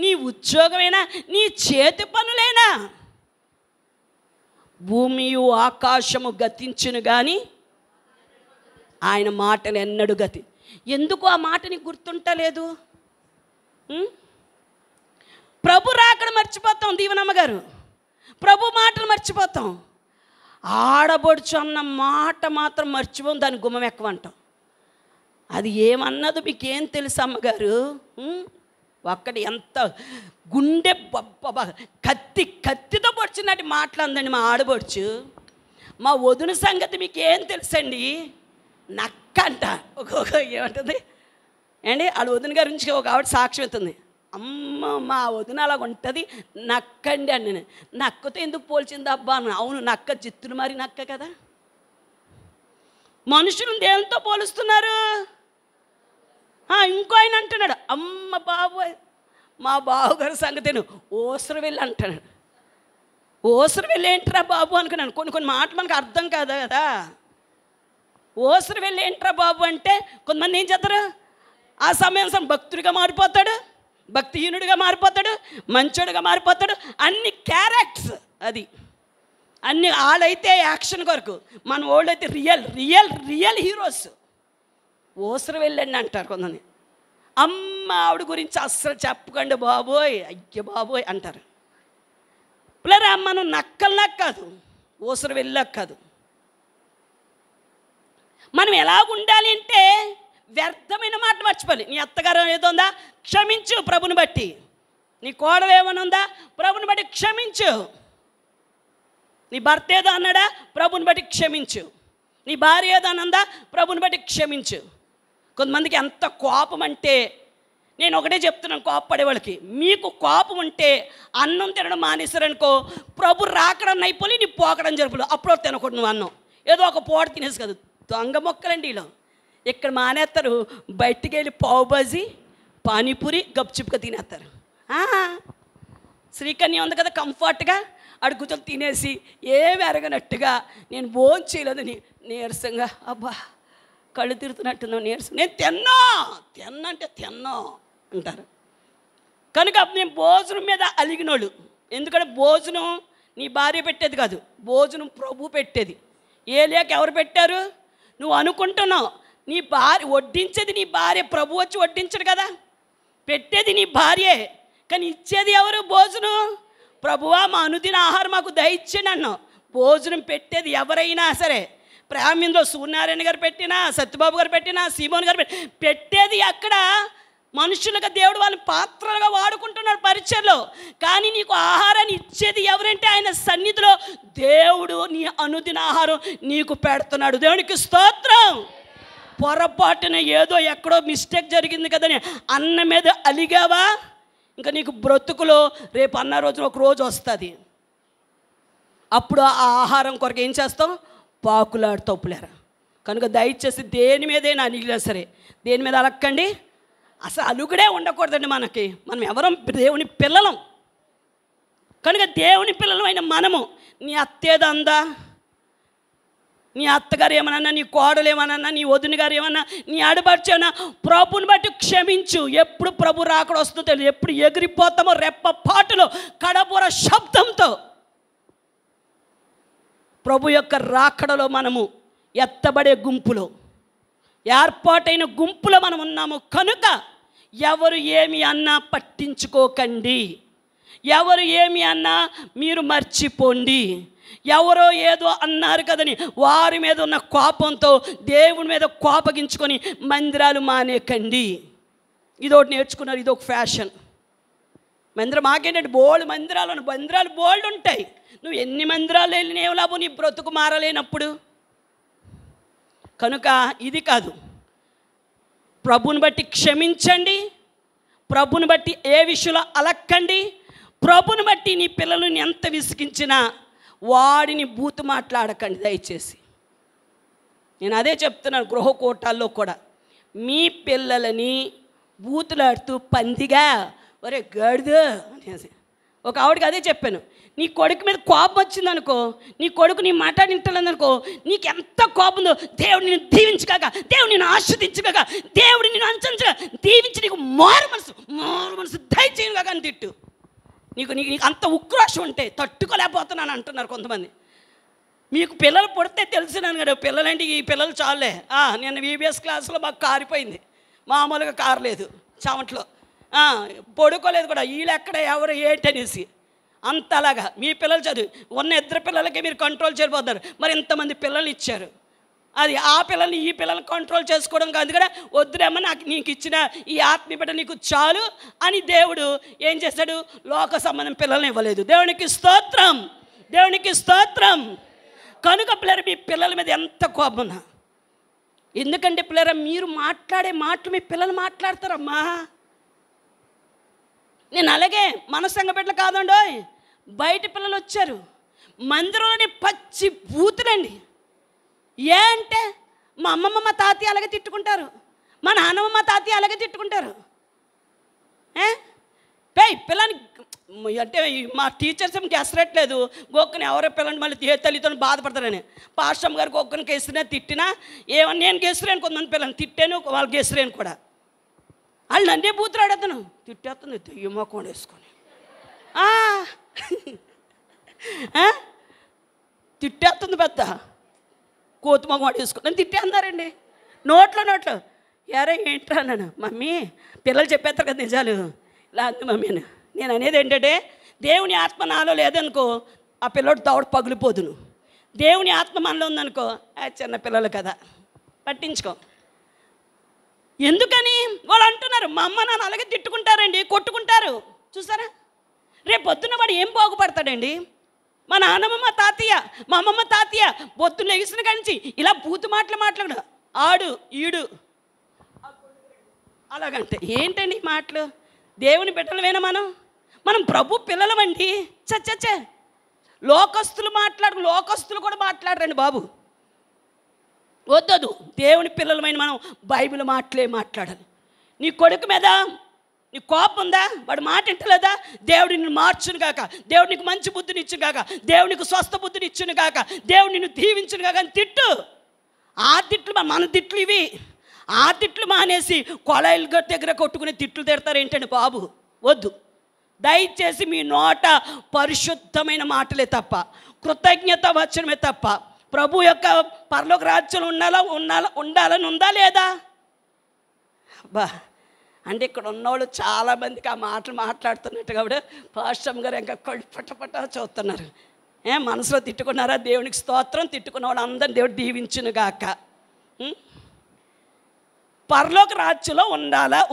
నీ ఉద్యోగమేనా? నీ చేతి పనులేనా? భూమియు ఆకాశము గతించును కానీ ఆయన మాటలు ఎన్నడూ గతి. ఎందుకు ఆ మాటని గుర్తుంటలేదు? ప్రభు రాకడ మర్చిపోతాం, దీవెనమ్మ గారు, ప్రభు మాటలు మర్చిపోతాం. ఆడబడుచు అన్న మాట మాత్రం మర్చిపోం, దాని గుమ్మం ఎక్కువంటాం. అది ఏమన్నదో మీకేం తెలుసు అమ్మగారు? ఒక్కటి ఎంత గుండె కత్తితో పొడిచినట్టు మాట్లాడిందండి మా ఆడబడుచు. మా వదిన సంగతి మీకేం తెలుసండి? నక్కంట. ఏమంటుంది అండి, వాళ్ళ వదిన గారి నుంచి ఒక ఆవిడ సాక్ష్యం అవుతుంది. అమ్మ మా వదిన అలాగ ఉంటుంది, నక్కండి అని. నేను నక్కతో ఎందుకు పోల్చింది అబ్బా? అవును, నక్క చిత్తులు మరి నక్క కదా. మనుషులు దేనితో పోలుస్తున్నారు? ఇంకో ఆయన అంటున్నాడు, అమ్మ బాబోయ్ మా బావగారి సంగతి ఓసరు వెళ్ళి అంటున్నాడు. ఓసరు వెళ్ళి ఏంట్రా బాబు అనుకున్నాను. కొన్ని మాటలు మనకు అర్థం కాదు కదా. ఓసరు వెళ్ళి ఏంట్రా బాబు అంటే కొంతమంది ఏం చేస్తారు, ఆ సమయం భక్తుడిగా మారిపోతాడు, భక్తిహీనుడిగా మారిపోతాడు, మంచోడిగా మారిపోతాడు. అన్ని క్యారెక్టర్స్ అది అన్ని. వాళ్ళైతే యాక్షన్ కొరకు, మన వాళ్ళైతే రియల్ రియల్ రియల్ హీరోస్. ఓసరు వెళ్ళండి అంటారు కొంతమంది. అమ్మ ఆవిడ గురించి అస్సలు చెప్పకండి బాబోయ్, అయ్య బాబోయ్ అంటారు. పిల్లరా, మనం నక్కల్లా కాదు, ఓసరు వెళ్ళాక కాదు. మనం ఎలాగుండాలి అంటే వ్యర్థమైన మాట మర్చిపోవాలి. నీ అత్తగారు ఏదో ఉందా, క్షమించు ప్రభుని బట్టి. నీ కోడలు ఏమైనా ఉందా, ప్రభుని బట్టి క్షమించు. నీ భర్త ఏదో అన్నాడా, ప్రభుని బట్టి క్షమించు. నీ భార్య ఏదో అనందా, ప్రభుని బట్టి క్షమించు. కొంతమందికి ఎంత కోపం అంటే, నేను ఒకటే చెప్తున్నాను కోపపడే వాళ్ళకి, మీకు కోపం ఉంటే అన్నం తినడం మానేశారనుకో, ప్రభు రాకడం అయిపోయి నీ పోకడం జరుపులు. అప్పుడు తినకూడదు నువ్వు అన్నం, ఏదో ఒక పూట తినేసి కదా. దొంగ మొక్కలండి వీళ్ళు. ఇక్కడ మానేస్తారు, బయటికి వెళ్ళి పావుబాజీ పానీపూరి గప్చుప్గా తినేస్తారు. శ్రీకన్య ఉంది కదా కంఫర్ట్గా, అడుగుతలు తినేసి ఏమి ఎరగనట్టుగా, నేను భోజనం చేయలేదని నీరసంగా, అబ్బా కళ్ళు తిరుగుతున్నట్టుందో నీరసం, నేను తిన్నంటే తిన్నా అంటారు. కనుక నేను భోజనం మీద అలిగినోళ్ళు. ఎందుకంటే భోజనం నీ భార్య పెట్టేది కాదు, భోజనం ప్రభు పెట్టేది. ఏలియాకి ఎవరు పెట్టారు? నువ్వు అనుకుంటున్నావు నీ భార్య వడ్డించేది, నీ భార్య. ప్రభు వచ్చి వడ్డించడు కదా, పెట్టేది నీ భార్యే, కానీ ఇచ్చేది ఎవరు? భోజనం. ప్రభువా మా అనుదిన ఆహారం మాకు దయచేయండి అన్నావు. భోజనం పెట్టేది ఎవరైనా సరే, ప్రామ్యంలో సూర్యనారాయణ గారు పెట్టినా, సత్యబాబు గారు పెట్టినా, సీమోన్ గారు పెట్టేది అక్కడ మనుషులుగా దేవుడు వాళ్ళని పాత్రలుగా వాడుకుంటున్నాడు పరిచయలో. కానీ నీకు ఆహారాన్ని ఇచ్చేది ఎవరంటే ఆయన సన్నిధిలో దేవుడు నీ అనుదిన ఆహారం నీకు పెడుతున్నాడు. దేవునికి స్తోత్రం. పొరపాటున ఏదో ఎక్కడో మిస్టేక్ జరిగింది కదని అన్న మీద అలిగావా, ఇంకా నీకు బ్రతుకులో రేపు అన్న రోజున ఒక రోజు వస్తుంది. అప్పుడు ఆ ఆహారం కొరకు ఏం చేస్తాం? పాకులాడుతావు పిల్లరా. కనుక దయచేసి దేని మీదైనా అలిగినా సరే దేని మీద అలక్కండి. అసలు అలుగుడే ఉండకూడదండి మనకి. మనం ఎవరం? దేవుని పిల్లలం. కనుక దేవుని పిల్లలం అయిన మనము, నీ అత్తేదో అందా, నీ అత్తగారు ఏమన్నా, నీ కోడలు ఏమన్నా, నీ వదిన గారు ఏమన్నా, నీ ఆడపడిచేమన్నా, ప్రభుని బట్టి క్షమించు. ఎప్పుడు ప్రభు రాకడ వస్తుందో తెలియదు. ఎప్పుడు ఎగిరిపోతామో రెప్ప పాటులో కడబుర శబ్దంతో. ప్రభు యొక్క రాకడలో మనము ఎత్తబడే గుంపులో, ఏర్పాటైన గుంపులో మనం ఉన్నాము. కనుక ఎవరు ఏమి అన్నా పట్టించుకోకండి, ఎవరు ఏమి అన్నా మీరు మర్చిపోండి. ఎవరో ఏదో అన్నారు కదని వారి మీద ఉన్న కోపంతో దేవుని మీద కోపగించుకొని మందిరాలు మానేకండి. ఇదొకటి నేర్చుకున్నారు, ఇదొక ఫ్యాషన్. మందిరం మాకేంటంటే మందిరాలు బోల్డ్ ఉంటాయి. నువ్వు ఎన్ని మందిరాలు వెళ్ళినేవు లాభం, నీ బ్రతుకు మారలేనప్పుడు. కనుక ఇది కాదు. ప్రభుని బట్టి క్షమించండి, ప్రభుని బట్టి ఏ విషయంలో అలక్కండి. ప్రభుని బట్టి నీ పిల్లలను ఎంత విసిగించినా వాడిని బూతు మాట్లాడకండి దయచేసి. నేను అదే చెప్తున్నాను గృహకూటాల్లో కూడా. మీ పిల్లలని బూతులాడుతూ పందిగా ఒరే గాడిద అనేసి ఒక ఆవిడకి అదే చెప్పాను. నీ కొడుకు మీద కోపం వచ్చిందనుకో, నీ కొడుకు నీ మాట వింటలేదనుకో, నీకు ఎంత కోపం ఉందో, దేవుడు నిన్ను దీవించగాక, దేవుడు నిన్ను ఆస్వాదించగాక, దేవుడు నిన్ను అంచంచగా దీవించి నీకు మారు మనసు దయచేయగాక అని తిట్టు. నీకు అంత ఉక్రోషం ఉంటే తట్టుకోలేకపోతున్నాను అంటున్నారు కొంతమంది. మీకు పిల్లలు పుడితే తెలిసినాను కదా, పిల్లలంటే ఈ పిల్లలు చాలే. నేను VBS క్లాస్లో మాకు కారిపోయింది, మామూలుగా కారలేదు, చెమట్లో పడుకోలేదు కూడా. వీళ్ళెక్కడ ఎవరు ఏంటనేసి అంతలాగా మీ పిల్లలు చదువు ఉన్న ఇద్దరు పిల్లలకి మీరు కంట్రోల్ చేయబోతున్నారు. మరి ఇంతమంది పిల్లలు ఇచ్చారు, అది ఆ పిల్లల్ని ఈ పిల్లల్ని కంట్రోల్ చేసుకోవడం కాదు కదా. వద్దురేమో నీకు ఇచ్చిన ఈ ఆత్మీయ బిడ్డ నీకు చాలు అని దేవుడు ఏం చేశాడు? లోక సంబంధం పిల్లల్ని ఇవ్వలేదు. దేవునికి స్తోత్రం, దేవునికి స్తోత్రం. కనుక పిల్లలు మీ పిల్లల మీద ఎంత కోపం ఉన్నా, ఎందుకంటే పిల్లరా మీరు మాట్లాడే మాటలు మీ పిల్లలు మాట్లాడతారమ్మా. నేను అలాగే మన సంఘ బిడ్డలు కాదండో, బయట పిల్లలు వచ్చారు, మందిరంలోని పచ్చి బూతులండి. ఏ అంటే మా అమ్మమ్మ మా తాతయ్య అలాగే తిట్టుకుంటారు, మా నాన్నమ్మ మా తాతయ్య అలాగే తిట్టుకుంటారు. పిల్లని అంటే మా టీచర్స్ ఏం గెసరట్లేదు, గొక్కని ఎవరో పిల్లలు మళ్ళీ ఏ తల్లితో బాధపడతారని. పాస్టమ్ గారు గొక్కని గెసిరినా తిట్టినా ఏమన్నా నేను గెసిరాను, కొంతమంది పిల్లల్ని తిట్టాను, వాళ్ళు గెసిరాను కూడా. వాళ్ళు నన్నే బూతురాడతాను, తిట్టేస్తుంది దెయ్యమో కూడా వేసుకొని, తిట్టేస్తుంది పెద్ద కోతుమొగ వాడు వేసుకొని నన్ను తిట్టేస్తున్నారండి. నోట్లో ఎరే ఏంట్రా అన్నాను. మమ్మీ పిల్లలు చెప్పేస్తారు కదా నిజాలు, ఇలా అంది మమ్మీ అని. నేను అనేది ఏంటంటే దేవుని ఆత్మ నాలో లేదనుకో ఆ పిల్లడు దవడ పగిలిపోదును. దేవుని ఆత్మ మనలో ఉందనుకో చిన్న పిల్లలు కదా పట్టించుకో. ఎందుకని వాళ్ళు అంటున్నారు, మా అమ్మ నాన్న అలాగే తిట్టుకుంటారండి, కొట్టుకుంటారు. చూసారా, రేపు పొద్దున్న వాడు ఏం బాగుపడతాడండి? మా నాన్నమ్మ మా తాతయ్య, మా అమ్మమ్మ తాతయ్య పొద్దున్న లెగిసిన కానించి ఇలా బూతు మాట్లాడు, ఆడు ఈడు అలాగంటే ఏంటండి ఈ మాటలు? దేవుని బిడ్డలమేనా మనం ప్రభు పిల్లలమండి. చచ్చచ్చే లోకస్తులు కూడా మాట్లాడరండి బాబు. వద్దదు, దేవుని పిల్లలమైన మనం బైబిల్ మాట్లాడాలి. నీ కొడుకు మీద నీ కోపం ఉందా, వాడు మాట వింటలేదా, దేవుడు నిన్ను మార్చును కాక, దేవుడు నీకు మంచి బుద్ధిని ఇచ్చును కాక, దేవుడు నీకు స్వస్థ బుద్ధిని ఇచ్చును కాక, దేవుడు నిన్ను దీవించును కాక అని తిట్టు. ఆ తిట్లు మన తిట్లు ఇవి. ఆ తిట్లు మానేసి కొళాయిల దగ్గర కొట్టుకుని తిట్లు తిడతారు ఏంటండి బాబు? వద్దు. దయచేసి మీ నోట పరిశుద్ధమైన మాటలే తప్ప, కృతజ్ఞత వచనమే తప్ప, ప్రభు యొక్క పరలోక రాజ్యం ఉండాలని ఉందా లేదా? బా అంటే ఇక్కడ ఉన్నవాళ్ళు చాలామందికి ఆ మాటలు మాట్లాడుతున్నట్టు కాబట్టి పాస్టమ్ గారు ఇంకా పట్టపట్ట చూస్తున్నారు. మనసులో తిట్టుకున్నారా? దేవునికి స్తోత్రం. తిట్టుకున్న వాళ్ళు అందరిని దేవుడు దీవించును గాక. పరలోక రాజ్యంలో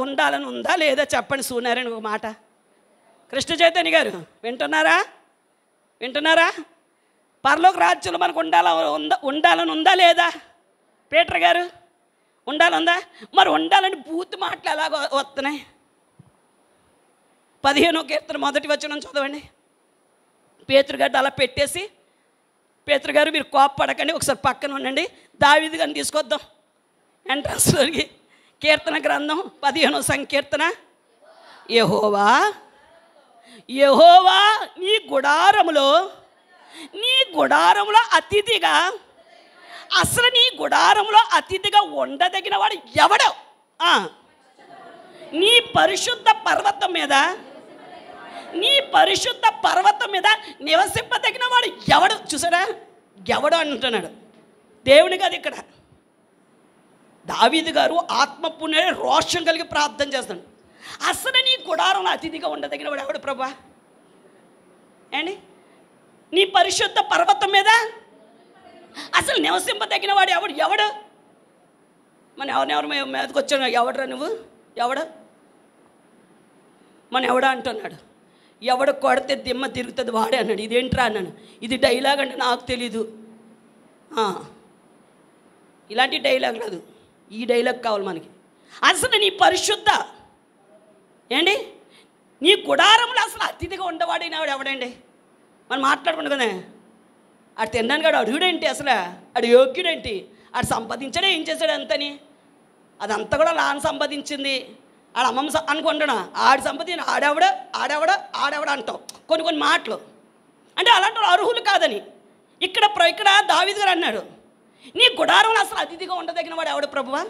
ఉండాలని ఉందా లేదా చెప్పండి. సూనారాయణ ఒక మాట. కృష్ణ చైతన్య గారు వింటున్నారా? పరలోక రాజ్యంలో మనకు ఉండాలని ఉందా లేదా? పీటర్ గారు ఉండాలందా? మరి ఉండాలని బూతు మాటలు ఎలాగ వస్తున్నాయి? 15వ కీర్తన 1వ వచనం చదవండి. పేతురు గారు అలా పెట్టేసి, పేతురు గారు మీరు కోపపడకండి, ఒకసారి పక్కన ఉండండి, దావీదు గారిని తీసుకొద్దాం ఎంట్రన్స్లోకి. కీర్తన గ్రంథం 15వ సంకీర్తన. యెహోవా నీ గుడారములో అతిథిగా, అసలు నీ గుడారంలో అతిథిగా ఉండదగిన వాడు ఎవడు? నీ పరిశుద్ధ పర్వతం మీద నివసింపదగిన వాడు ఎవడు? చూసారా, ఎవడు అంటున్నాడు. దేవుని కాదు ఇక్కడ. దావీదు గారు ఆత్మపుణ్య రోషం కలిగి ప్రార్థన చేస్తాడు. అసలు నీ గుడారంలో అతిథిగా ఉండదగిన వాడు ఎవడు ప్రభా? ఏండి, నీ పరిశుద్ధ పర్వతం మీద అసలు నివసింపదగిన వాడు ఎవడు? మన ఎవరెవరి మీదకి వచ్చాను, ఎవడరా నువ్వు, ఎవడా అంటున్నాడు. ఎవడు కొడితే దిమ్మ తిరుగుతుంది వాడే అన్నాడు. ఇదేంట్రా అన్నాను. ఇది డైలాగ్ అంటే నాకు తెలీదు. ఇలాంటి డైలాగ్ రాదు, ఈ డైలాగ్ కావాలి మనకి. అసలు నీ పరిశుద్ధ నీ గుడారంలో అసలు అతిథిగా ఉండవాడైన వాడు ఎవడండి? మనం మాట్లాడుకుంటు కదా, ఆడు తిన్నాను కాడు, అడుగుడేంటి, అసలు ఆడు యోగ్యుడేంటి, ఆడు సంపాదించాడే ఏం చేశాడు అంతని? అదంతా కూడా లాన్ సంపాదించింది, ఆడ అమ్మమ్మ అనుకుంటున్నా, ఆడు సంపాదించి ఆడెవడ అంటాం కొన్ని మాటలు. అంటే అలాంటి అర్హులు కాదని ఇక్కడ దావీదు గారు అన్నాడు, నీ గుడారంలో అసలు అతిథిగా ఉండదగిన వాడు ఎవడు ప్రభువా?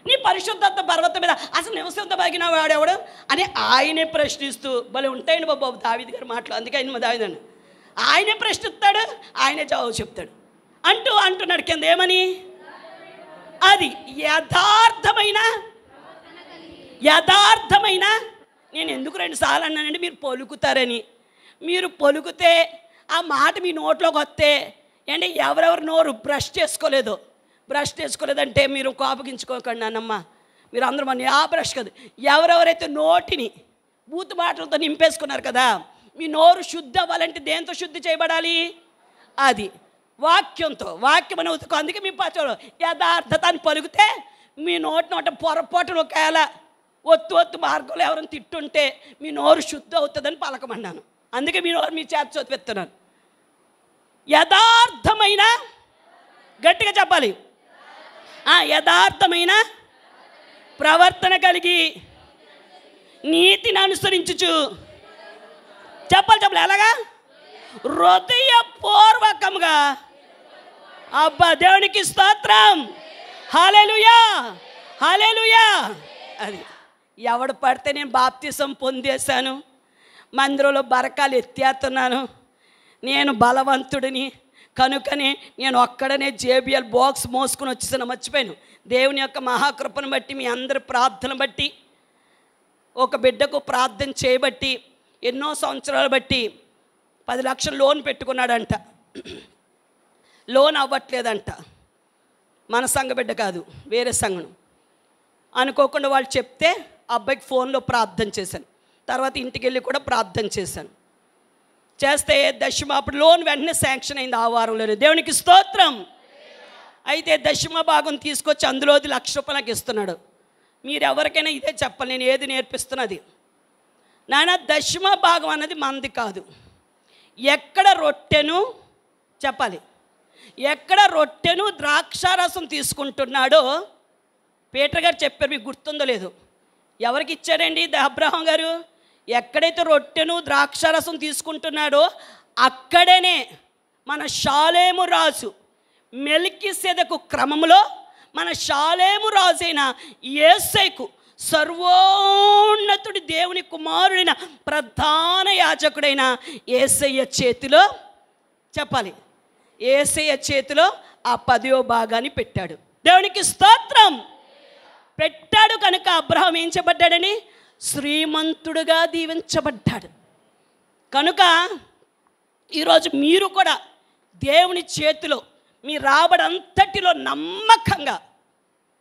నీ పరిశుద్ధత పర్వతం మీద అసలు నివసించదగిన వాడెవడు అని ఆయనే ప్రశ్నిస్తూ, భలే ఉంటాయండి బాబు దావీదు గారి మాటలు. అందుకే ఆయన దావీదు అని ఆయనే ప్రశ్నిస్తాడు, ఆయనే జవాబు చెప్తాడు. అంటున్నాడు కింద ఏమని? అది యథార్థమైన నేను ఎందుకు 2 సార్లు అన్నానండి, మీరు పలుకుతారని. మీరు పలుకుతే ఆ మాట మీ నోట్లోకి వస్తే ఎవరెవరు నోరు బ్రష్ చేసుకోలేదంటే మీరు కోపగించుకోకండి అన్నమ్మ. మీరు అందరూ మన బ్రష్ కాదు, ఎవరెవరైతే నోటిని బూతు మాటలతో నింపేసుకున్నారు కదా, మీ నోరు శుద్ధి అవ్వాలంటే దేంతో శుద్ధి చేయబడాలి? అది వాక్యంతో. వాక్యం అని ఉతుకు. అందుకే మీ యథార్థతని పలుకుతే మీ నోట పొరపాటును ఒకవేళ ఒత్తు మార్గంలో ఎవరైనా తిట్టుంటే మీ నోరు శుద్ధి అవుతుందని పలకమన్నాను. అందుకే మీ నోరు మీ చేత చదివిస్తున్నాను. యథార్థమైన, గట్టిగా చెప్పాలి, యథార్థమైన ప్రవర్తన కలిగి నీతిని అనుసరించుచు చెప్పాలి ఎలాగా? హృదయపూర్వకంగా. అబ్బా, దేవునికి స్తోత్రం. హల్లెలూయా, హల్లెలూయా. అది ఎవడు పడితే నేను బాప్తిసం పొందేశాను, మందిరంలో బరకాలు ఎత్తేస్తున్నాను, నేను బలవంతుడిని కనుకనే నేను ఒక్కడనే జేబిఎల్ బాక్స్ మోసుకుని వచ్చేసాను. మర్చిపోయాను. దేవుని యొక్క మహాకృపను బట్టి, మీ అందరి ప్రార్థన బట్టి, ఒక బిడ్డకు ప్రార్థన చేయబట్టి, ఎన్నో సంవత్సరాలు బట్టి 10 లక్షలు లోన్ పెట్టుకున్నాడంట. లోన్ అవ్వట్లేదంట. మన సంఘ బిడ్డ కాదు, వేరే సంఘం. అనుకోకుండా వాళ్ళు చెప్తే అబ్బాయికి ఫోన్లో ప్రార్థన చేశాను. తర్వాత ఇంటికి వెళ్ళి కూడా ప్రార్థన చేశాను. చేస్తే అప్పుడు లోన్ వెంటనే శాంక్షన్ అయింది ఆ వారంలోనే. దేవునికి స్తోత్రం. అయితే దశమ భాగం తీసుకొచ్చి అందులోది ₹1,00,000 నాకు ఇస్తున్నాడు. మీరు ఎవరికైనా ఇదే చెప్పాలి, నేను ఏది నేర్పిస్తున్నది. నాయన, దశమ భాగం అన్నది మనది కాదు. ఎక్కడ రొట్టెను చెప్పాలి, ఎక్కడ రొట్టెను ద్రాక్షారసం తీసుకుంటున్నాడో పీటర్ గారు చెప్పారు. మీకు గుర్తుందో లేదు? ఎవరికి ఇచ్చాడండి అబ్రహాం గారు? ఎక్కడైతే రొట్టెను ద్రాక్షారసం తీసుకుంటున్నాడో అక్కడనే మన షాలేము రాజు మెల్కీసెదెకు క్రమంలో మన షాలేము రాజైన యేసయ్యకు, సర్వోన్నతుడి దేవుని కుమారుడైన ప్రధాన యాజకుడైన యేసయ్య చేతిలో చెప్పాలి, యేసయ్య చేతిలో ఆ 10వ భాగాన్ని పెట్టాడు. దేవునికి స్తోత్రం. పెట్టాడు కనుక అబ్రహాం ఏం చేయబడ్డాడని? శ్రీమంతుడుగా దీవించబడ్డాడు. కనుక ఈరోజు మీరు కూడా దేవుని చేతిలో మీ రాబడంతటిలో నమ్మకంగా,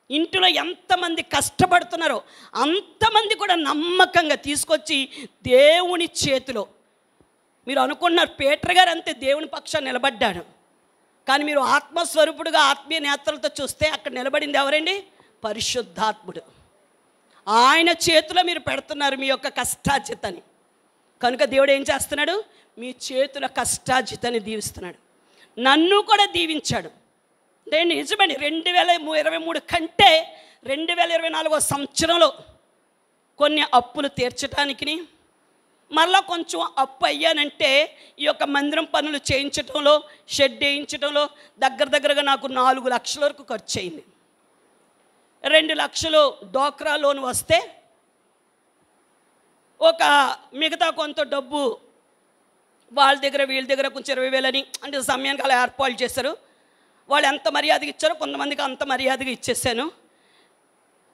ఇంటిలో ఎంతమంది కష్టపడుతున్నారో అంతమంది కూడా నమ్మకంగా తీసుకొచ్చి దేవుని చేతిలో, మీరు అనుకున్నారు పీటర్ గారు అంతే దేవుని పక్షాన్ని నిలబడ్డాడు. కానీ మీరు ఆత్మస్వరూపుడుగా ఆత్మీయ నేత్రలతో చూస్తే అక్కడ నిలబడింది ఎవరండి? పరిశుద్ధాత్ముడు. ఆయన చేతిలో మీరు పెడుతున్నారు మీ యొక్క కష్టార్జితని. కనుక దేవుడు ఏం చేస్తున్నాడు? మీ చేతుల కష్టార్జితని దీవిస్తున్నాడు. నన్ను కూడా దీవించాడు. నేను నిజమండి 2023 కంటే 2024 సంవత్సరంలో కొన్ని అప్పులు తీర్చడానికిని, మరలా కొంచెం అప్పు అయ్యానంటే ఈ యొక్క మందిరం పనులు చేయించడంలో, షెడ్ వేయించడంలో దగ్గరగా నాకు 4 లక్షల వరకు ఖర్చు అయింది. 2 లక్షలు డోక్రా లోన్ వస్తే ఒక మిగతా కొంత డబ్బు వాళ్ళ దగ్గర వీళ్ళ దగ్గర కొంచెం 20,000 అని అంటే సమయానికి అలా ఏర్పాటు చేశారు. వాళ్ళు ఎంత మర్యాదగా ఇచ్చారో కొంతమందికి అంత మర్యాదగా ఇచ్చేసాను.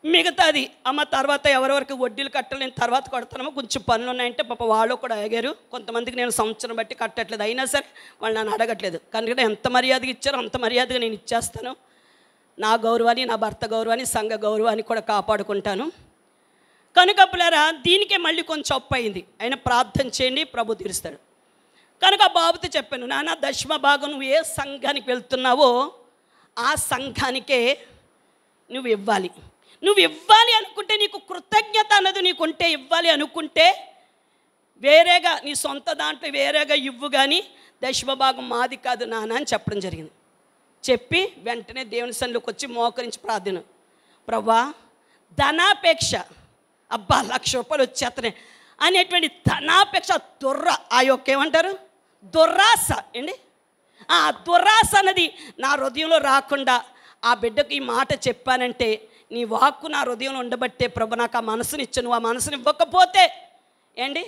మిగతాది అమ్మ తర్వాత ఎవరెవరికి వడ్డీలు కట్టలేని తర్వాత కడతామో, కొంచెం పనులు ఉన్నాయంటే పాప వాళ్ళు కూడా అడిగారు. కొంతమందికి నేను సంవత్సరం బట్టి కట్టట్లేదు, అయినా సరే వాళ్ళు నన్ను అడగట్లేదు. కనుక ఎంత మర్యాదగా ఇచ్చారో అంత మర్యాదగా నేను ఇచ్చేస్తాను. నా గౌరవాన్ని, నా భర్త గౌరవాన్ని, సంఘ గౌరవాన్ని కూడా కాపాడుకుంటాను. కనుక పిల్లరా, దీనికే మళ్ళీ కొంచెం అప్పు అయింది. అయినా ప్రార్థన చేయండి, ప్రభు తీరుస్తాడు. కనుక ఆ బాబుతో చెప్పాను, నాన్న దశమ భాగం నువ్వు ఏ సంఘానికి వెళ్తున్నావో ఆ సంఘానికే నువ్వు ఇవ్వాలి. నువ్వు ఇవ్వాలి అనుకుంటే, నీకు కృతజ్ఞత అన్నది నీకుంటే, ఇవ్వాలి అనుకుంటే వేరేగా నీ సొంత దాంట్లో వేరేగా ఇవ్వు, కానీ దశమ భాగం మాది కాదు నాన్న అని చెప్పడం జరిగింది. చెప్పి వెంటనే దేవుని సన్నిధిలోకి వచ్చి మోకరించి ప్రార్థన, ప్రభా ధనాపేక్ష, అబ్బా ₹1,00,000 వచ్చేతనే అనేటువంటి ధనాపేక్ష, ఆ యొక్క ఏమంటారు దుర్రాశ అండి, ఆ దుర్రాశ అన్నది నా హృదయంలో రాకుండా ఆ బిడ్డకు ఈ మాట చెప్పానంటే, నీ వాక్కు నా హృదయంలో ఉండబట్టే ప్రభు నాకు ఆ మనసుని ఇచ్చాను. నువ్వు ఆ మనసుని ఇవ్వకపోతే ఏంటి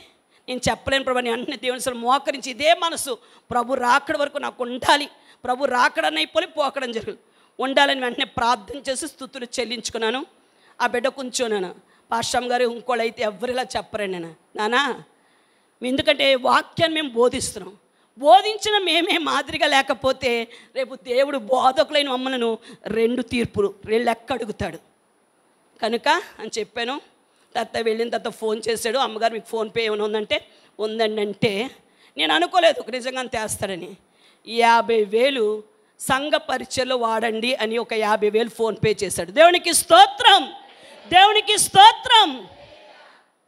నేను చెప్పలేను ప్రభు. నేను వెంటనే దేవుని సన్నిధిలో మోకరించి ఇదే మనసు ప్రభు రాకడ వరకు నాకు ఉండాలి, ప్రభు రాకడని అయిపోయి పోకడం జరుగుతుంది ఉండాలని వెంటనే ప్రార్థన చేసి స్తుతులు చెల్లించుకున్నాను. ఆ బిడ్డ కూర్చోనాను. పాస్టమ్ గారు ఇంకోళ్ళు అయితే ఎవరిలా చెప్పరండి నానా, ఎందుకంటే వాక్యాన్ని మేము బోధిస్తున్నాం, బోధించిన మేమే మాదిరిగా లేకపోతే రేపు దేవుడు బోధకులైన మమ్మల్ని 2 తీర్పులు 2 లెక్క అడుగుతాడు కనుక అని చెప్పాను. తర్వాత వెళ్ళిన తర్వాత ఫోన్ చేశాడు, అమ్మగారు మీకు ఫోన్పే ఏమైనా ఉందంటే ఉందండి. అంటే నేను అనుకోలేదు నిజంగా తెస్తాడని. 50,000 సంఘ పరిచయలో వాడండి అని ఒక 50,000 ఫోన్పే చేశాడు. దేవునికి స్తోత్రం, దేవునికి స్తోత్రం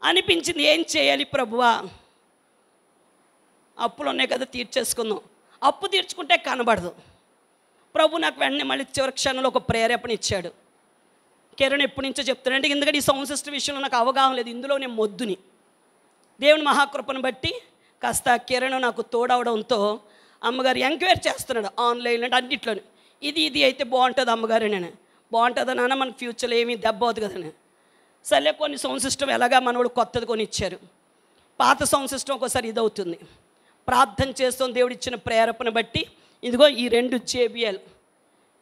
అనిపించింది. ఏం చేయాలి ప్రభువా, అప్పులు ఉన్నాయి కదా తీర్చేసుకుందాం. అప్పు తీర్చుకుంటే కనబడదు. ప్రభు నాకు వెంటనే మళ్ళీ చివరి క్షణంలో ఒక ప్రేరేపణ ఇచ్చాడు. కిరణ్ ఎప్పటి నుంచో చెప్తానంటే, ఎందుకంటే ఈ సౌండ్ సిస్టమ్ విషయంలో నాకు అవగాహన లేదు, ఇందులో నేను మొద్దుని దేవుని మహాకృపను బట్టి కాస్త కిరణ్ నాకు తోడవడంతో అమ్మగారు ఎంక్వైరీ చేస్తున్నాడు ఆన్లైన్లో అంటే అన్నింటిలోని ఇది అయితే బాగుంటుంది అమ్మగారు నేను బాగుంటుందా నాన్న మన ఫ్యూచర్లో ఏమీ దెబ్బ అవుతుంది కదని. సర్లే కొన్ని సౌండ్ సిస్టమ్ ఎలాగా మనవాడు కొత్తది కొని ఇచ్చారు. పాత సౌండ్ సిస్టమ్ ఒకసారి ఇది అవుతుంది. ప్రార్థన చేస్తాం దేవుడు ఇచ్చిన ప్రేరేపణ బట్టి ఇదిగో ఈ 2 JBL,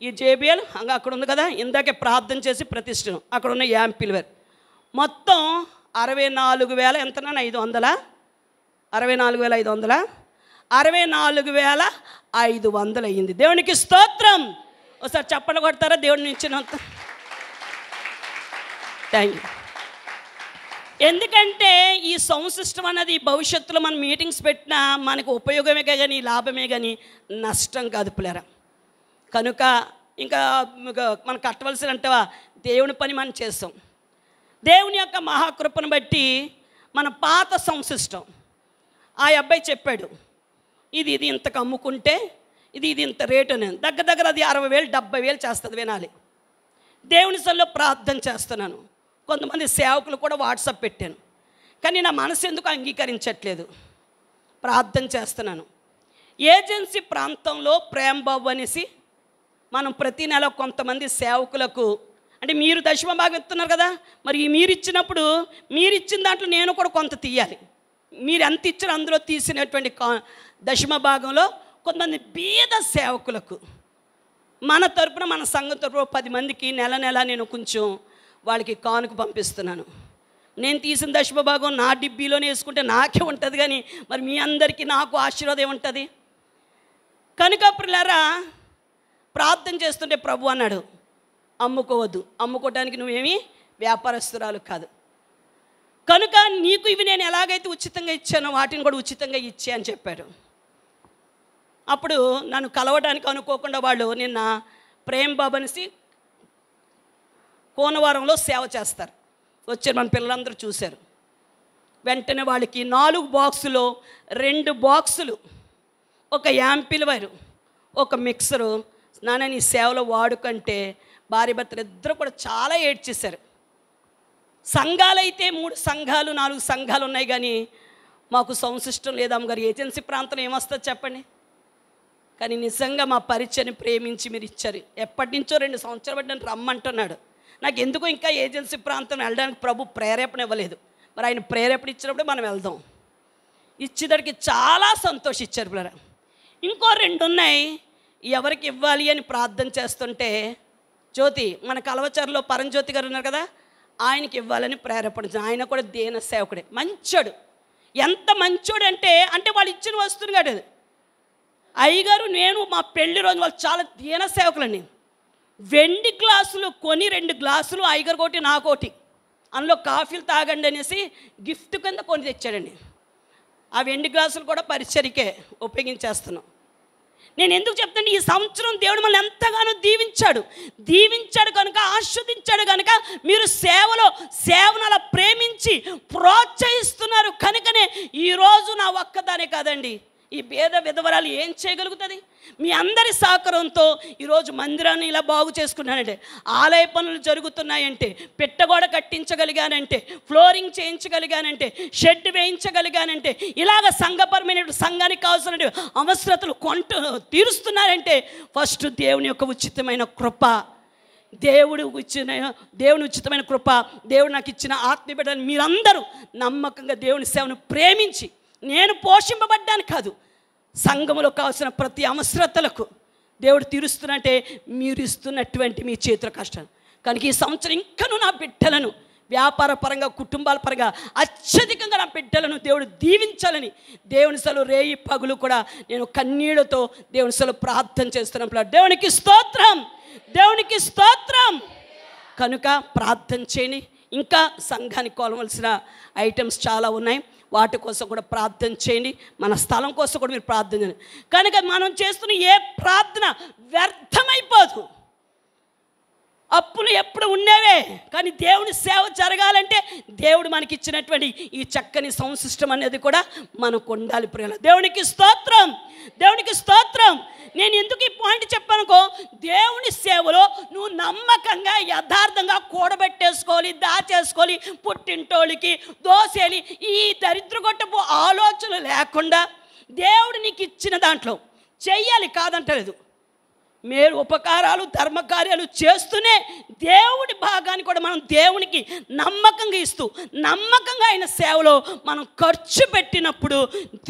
ఈ JBL అక్కడ ఉంది కదా, ఇందాకే ప్రార్థన చేసి ప్రతిష్ఠను అక్కడ ఉన్న యాంపిల్వేర్ మొత్తం 64,000 ఎంతనా 500 64,500 64,500 అయ్యింది. దేవునికి స్తోత్రం. ఒకసారి చప్పట్లు కొడతారా దేవుడిని ఇచ్చినంత. Thank you. ఎందుకంటే ఈ సౌండ్ సిస్టమ్ అన్నది భవిష్యత్తులో మనం మీటింగ్స్ పెట్టినా మనకు ఉపయోగమే కానీ లాభమే కానీ నష్టం కాదు పిల్లరా. కనుక ఇంకా మనం కట్టవలసినంటవా దేవుని పని మనం చేస్తాం. దేవుని యొక్క మహాకృపను బట్టి మన పాత సౌండ్ సిస్టమ్ ఆ అబ్బాయి చెప్పాడు ఇది ఇంతకు అమ్ముకుంటే ఇది ఇంత రేటు అని. దగ్గర అది 60,000 70,000 చేస్తుంది. వినాలి. దేవుని సన్నిధిలో ప్రార్థన చేస్తున్నాను. కొంతమంది సేవకులు కూడా వాట్సాప్ పెట్టాను, కానీ నా మనసు ఎందుకు అంగీకరించట్లేదు. ప్రార్థన చేస్తున్నాను. ఏజెన్సీ ప్రాంతంలో ప్రేమ్ బాబు అనేసి మనం ప్రతి నెల కొంతమంది సేవకులకు అంటే మీరు దశమ భాగం ఇస్తున్నారు కదా, మరి మీరు ఇచ్చినప్పుడు మీరు ఇచ్చిన దాంట్లో నేను కూడా కొంత తీయాలి. మీరు ఎంత ఇచ్చారో అందులో తీసినటువంటి దశమ భాగంలో కొంతమంది బీద సేవకులకు మన తరపున మన సంఘం తరపున 10 మందికి నెల నేను కొంచెం వాళ్ళకి కానుక పంపిస్తున్నాను. నేను తీసిన దశమ భాగం నా డిబ్బీలోనే వేసుకుంటే నాకే ఉంటుంది, కానీ మరి మీ అందరికీ నాకు ఆశీర్వాదం ఉంటుంది. కనుక పిల్లరా ప్రార్థన చేస్తుంటే ప్రభు అన్నాడు అమ్ముకోవద్దు, అమ్ముకోవడానికి నువ్వేమీ వ్యాపారస్తురాలు కాదు, కనుక నీకు ఇవి నేను ఎలాగైతే ఉచితంగా ఇచ్చానో వాటిని కూడా ఉచితంగా ఇచ్చే అని చెప్పాడు. అప్పుడు నన్ను కలవడానికి అనుకోకుండా వాళ్ళు నిన్న ప్రేమ్ బాబు అనేసి కోనవారంలో సేవ చేస్తారు వచ్చారు, మన పిల్లలందరూ చూశారు. వెంటనే వాళ్ళకి 4 బాక్సులో 2 బాక్సులు, ఒక యాంపిల్వైర్, ఒక మిక్సరు నాన్న నీ సేవలో వాడుకంటే భార్య భర్తలు ఇద్దరు కూడా చాలా ఏడ్చేశారు. సంఘాలైతే 3 సంఘాలు 4 సంఘాలు ఉన్నాయి, కానీ మాకు సౌండ్ సిస్టమ్ లేదా అమ్మగారు. ఏజెన్సీ ప్రాంతంలో ఏమొస్తుంది చెప్పండి. కానీ నిజంగా మా పరిచయని ప్రేమించి మీరు ఇచ్చారు. ఎప్పటి నుంచో 2 సంవత్సరాలు బట్టి నన్ను రమ్మంటున్నాడు. నాకు ఎందుకు ఇంకా ఏజెన్సీ ప్రాంతం వెళ్ళడానికి ప్రభు ప్రేరేపణ ఇవ్వలేదు. మరి ఆయన ప్రేరేపణ ఇచ్చినప్పుడు మనం వెళ్దాం. ఇచ్చేదానికి చాలా సంతోషించారు పిల్లలు. ఇంకో 2 ఉన్నాయి, ఎవరికి ఇవ్వాలి అని ప్రార్థన చేస్తుంటే జ్యోతి మన కలవచర్లో పరంజ్యోతి గారు ఉన్నారు కదా, ఆయనకి ఇవ్వాలని ప్రేరేపణ. ఆయన కూడా దేన సేవకుడే, మంచోడు. ఎంత మంచోడు అంటే వాళ్ళు ఇచ్చిన వస్తువుని కాదు. అయ్యగారు నేను మా పెళ్లి రోజు వాళ్ళు చాలా దీన సేవకులండి. వెండి గ్లాసులు కొని 2 గ్లాసులు అయ్యగారు ఒకటి నాకోటి అందులో కాఫీలు తాగండి అనేసి గిఫ్ట్ కింద కొని తెచ్చాడండి. ఆ వెండి గ్లాసులు కూడా పరిచర్యకే ఉపయోగించేస్తున్నాం. నేను ఎందుకు చెప్తాను, ఈ సంవత్సరం దేవుడు మనల్ని ఎంతగానో దీవించాడు కనుక, ఆస్వాదించాడు కనుక మీరు సేవను అలా ప్రేమించి ప్రోత్సహిస్తున్నారు కనుకనే ఈరోజు నా ఒక్కదానే కాదండి, ఈ పేద విధవరాలు ఏం చేయగలుగుతుంది? మీ అందరి సహకారంతో ఈరోజు మందిరాన్ని ఇలా బాగు చేసుకున్నానంటే, ఆలయ పనులు జరుగుతున్నాయంటే, పెట్టగోడ కట్టించగలిగానంటే, ఫ్లోరింగ్ చేయించగలిగానంటే, షెడ్ వేయించగలిగానంటే, ఇలాగ సంఘపరమైన సంఘానికి కావాల్సిన అవసరతలు తీరుస్తున్నారంటే ఫస్ట్ దేవుని యొక్క ఉచితమైన కృప, దేవుని ఉచితమైన కృప, దేవుడు నాకు ఇచ్చిన ఆత్మీయ బిడ్డలు మీరందరూ నమ్మకంగా దేవుని సేవను ప్రేమించి, నేను పోషింపబడ్డాను కాదు, సంఘములో కావాల్సిన ప్రతి అవసరతలకు దేవుడు తీరుస్తున్నట్టే మీరు ఇస్తున్నటువంటి మీ చేతుల కష్టాలు. కనుక ఈ సంవత్సరం ఇంకనూ నా బిడ్డలను వ్యాపార పరంగా కుటుంబాల పరంగా అత్యధికంగా నా బిడ్డలను దేవుడు దీవించాలని దేవుని సలు రేయి పగులు కూడా నేను కన్నీళ్లతో దేవుని సలు ప్రార్థన చేస్తున్నాను. దేవునికి స్తోత్రం, దేవునికి స్తోత్రం. కనుక ప్రార్థన చేయండి. ఇంకా సంఘానికి కొలవలసిన ఐటమ్స్ చాలా ఉన్నాయి, వాటి కోసం కూడా ప్రార్థన చేయండి. మన స్థలం కోసం కూడా మీరు ప్రార్థన చేయండి. కనుక మనం చేస్తున్న ఏ ప్రార్థన వ్యర్థమైపోదు. అప్పులు ఎప్పుడు ఉండేవే, కానీ దేవుని సేవ జరగాలంటే దేవుడు మనకి ఇచ్చినటువంటి ఈ చక్కని సౌండ్ సిస్టమ్ అనేది కూడా మనకు ఉండాలి ప్రియుల. దేవునికి స్తోత్రం, దేవునికి స్తోత్రం. నేను ఎందుకు ఈ పాయింట్ చెప్పానుకో, దేవుని సేవలో నువ్వు నమ్మకంగా యథార్థంగా కూడబెట్టేసుకోవాలి, దాచేసుకోవాలి. పుట్టింటోళ్ళకి దోసేలి ఈ దరిద్రగొట్టపు ఆలోచనలు లేకుండా దేవుడు నీకు ఇచ్చిన దాంట్లో చెయ్యాలి, కాదంటలేదు. మేలు ఉపకారాలు ధర్మకార్యాలు చేస్తూనే దేవుడి భాగాన్ని కూడా మనం దేవునికి నమ్మకంగా ఇస్తూ నమ్మకంగా ఆయన సేవలో మనం ఖర్చు పెట్టినప్పుడు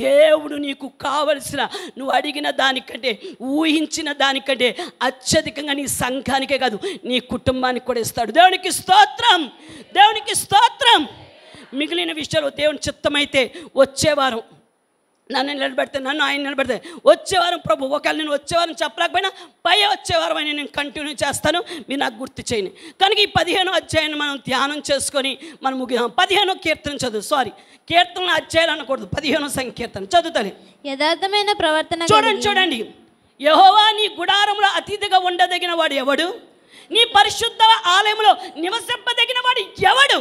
దేవుడు నీకు కావలసిన నువ్వు అడిగిన దానికంటే ఊహించిన దానికంటే అత్యధికంగా నీ సంఘానికే కాదు నీ కుటుంబానికి కూడా ఇస్తాడు. దేవునికి స్తోత్రం, దేవునికి స్తోత్రం. మిగిలిన విషయాలు దేవుని చిత్తమైతే వచ్చేవారం నన్ను నిలబెడితే, నన్ను ఆయన నిలబెడితే వచ్చేవారం ప్రభు, ఒకవేళ నేను వచ్చేవారం చెప్పలేకపోయినా వచ్చేవారం అని నేను కంటిన్యూ చేస్తాను, మీరు నాకు గుర్తు చేయండి. కనుక ఈ 15వ అధ్యాయాన్ని మనం ధ్యానం చేసుకొని మనం ముగిద్దాం. 15వ కీర్తన చదువు, కీర్తన అధ్యాయాలు అనకూడదు, 15వ సంకీర్తన చదువుతాను. యథార్థమైన ప్రవర్తన చూడండి. యెహోవా నీ గుడారంలో అతిథిగా ఉండదగిన వాడు ఎవడు? నీ పరిశుద్ధ ఆలయంలో నివసింపదగిన వాడు ఎవడు?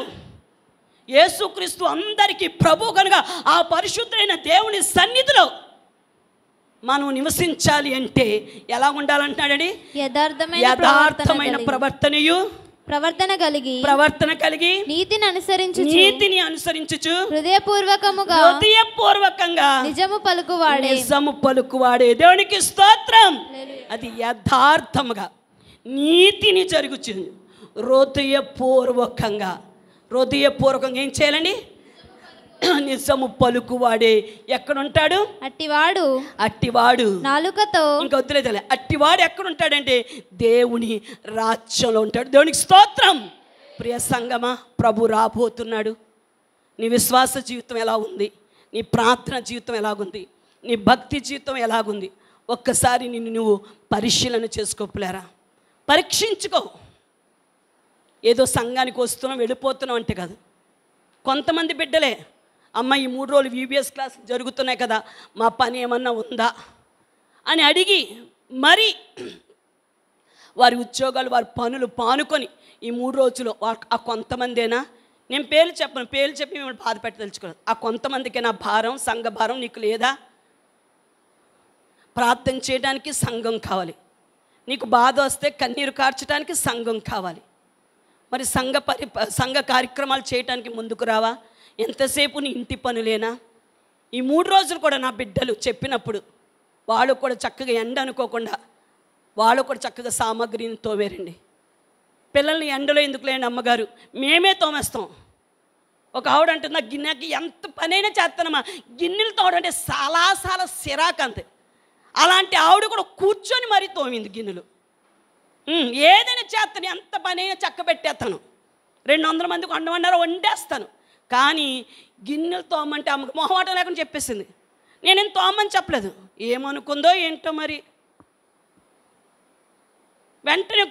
యేసుక్రీస్తు అందరికీ ప్రభు కనుక ఆ పరిశుద్ధులైన దేవుని సన్నిధిలో మనం నివసించాలి అంటే ఎలా ఉండాలంటున్నాడండి? యథార్థమైన ప్రవర్తన కలిగి నీతిని అనుసరించుచు హృదయపూర్వకంగా నిజము పలుకువాడే. దేవునికి స్తోత్రం. అది యథార్థముగా నీతిని జరుగుచు హృదయపూర్వకంగా ఏం చేయాలండి? నిజము పలుకువాడే. ఎక్కడుంటాడు? అట్టివాడు నాలుకతో, ఇంకా వద్దులేదు, అట్టివాడు ఎక్కడుంటాడంటే దేవుని రాజ్యంలో ఉంటాడు. దేవునికి స్తోత్రం. ప్రియ సంగమా, ప్రభు రాబోతున్నాడు. నీ విశ్వాస జీవితం ఎలా ఉంది? నీ ప్రార్థన జీవితం ఎలాగుంది? నీ భక్తి జీవితం ఎలాగుంది? ఒక్కసారి నిన్ను నువ్వు పరిశీలన చేసుకోలేరా? పరీక్షించుకో. ఏదో సంఘానికి వస్తున్నాం వెళ్ళిపోతున్నాం అంటే కాదు. కొంతమంది బిడ్డలే, అమ్మ ఈ 3 రోజులు VBS క్లాస్ జరుగుతున్నాయి కదా, మా పని ఏమన్నా ఉందా అని అడిగి మరి వారి ఉద్యోగాలు వారి పనులు పానుకొని ఈ 3 రోజులు ఆ కొంతమందేనా, నేను పేర్లు చెప్పి మిమ్మల్ని బాధ పెట్టదలుచుకోలేదు, ఆ కొంతమందికైనా భారం, సంఘ భారం నీకు లేదా? ప్రార్థన చేయడానికి సంఘం కావాలి, నీకు బాధ వస్తే కన్నీరు కార్చడానికి సంఘం కావాలి. మరి సంఘ కార్యక్రమాలు చేయడానికి ముందుకు రావా? ఎంతసేపు నీ ఇంటి పనులేనా? ఈ 3 రోజులు కూడా నా బిడ్డలు చెప్పినప్పుడు వాళ్ళు కూడా చక్కగా ఎండ అనుకోకుండా వాళ్ళు కూడా చక్కగా సామాగ్రిని తోమేరండి. పిల్లల్ని ఎండలో ఎందుకు లేని అమ్మగారు, మేమే తోమేస్తాం. ఒక ఆవిడ అంటుంది, నా గిన్నెకి ఎంత పనైనా చేస్తానమ్మా, గిన్నెలు తోడంటే చాలా సిరాకంతే. అలాంటి ఆవిడ కూడా కూర్చొని మరీ తోమింది గిన్నెలు. ఏదైనా చేస్తాను, ఎంత పనైనా చక్క పెట్టేస్తాను, 200 మందికి వండేస్తాను. కానీ గిన్నెలు తోమంటే అమ్మకు మొహమాటం లేకుండా చెప్పేసింది. నేనేం తోమని చెప్పలేదు, ఏమనుకుందో ఏంటో మరి. వెంటనే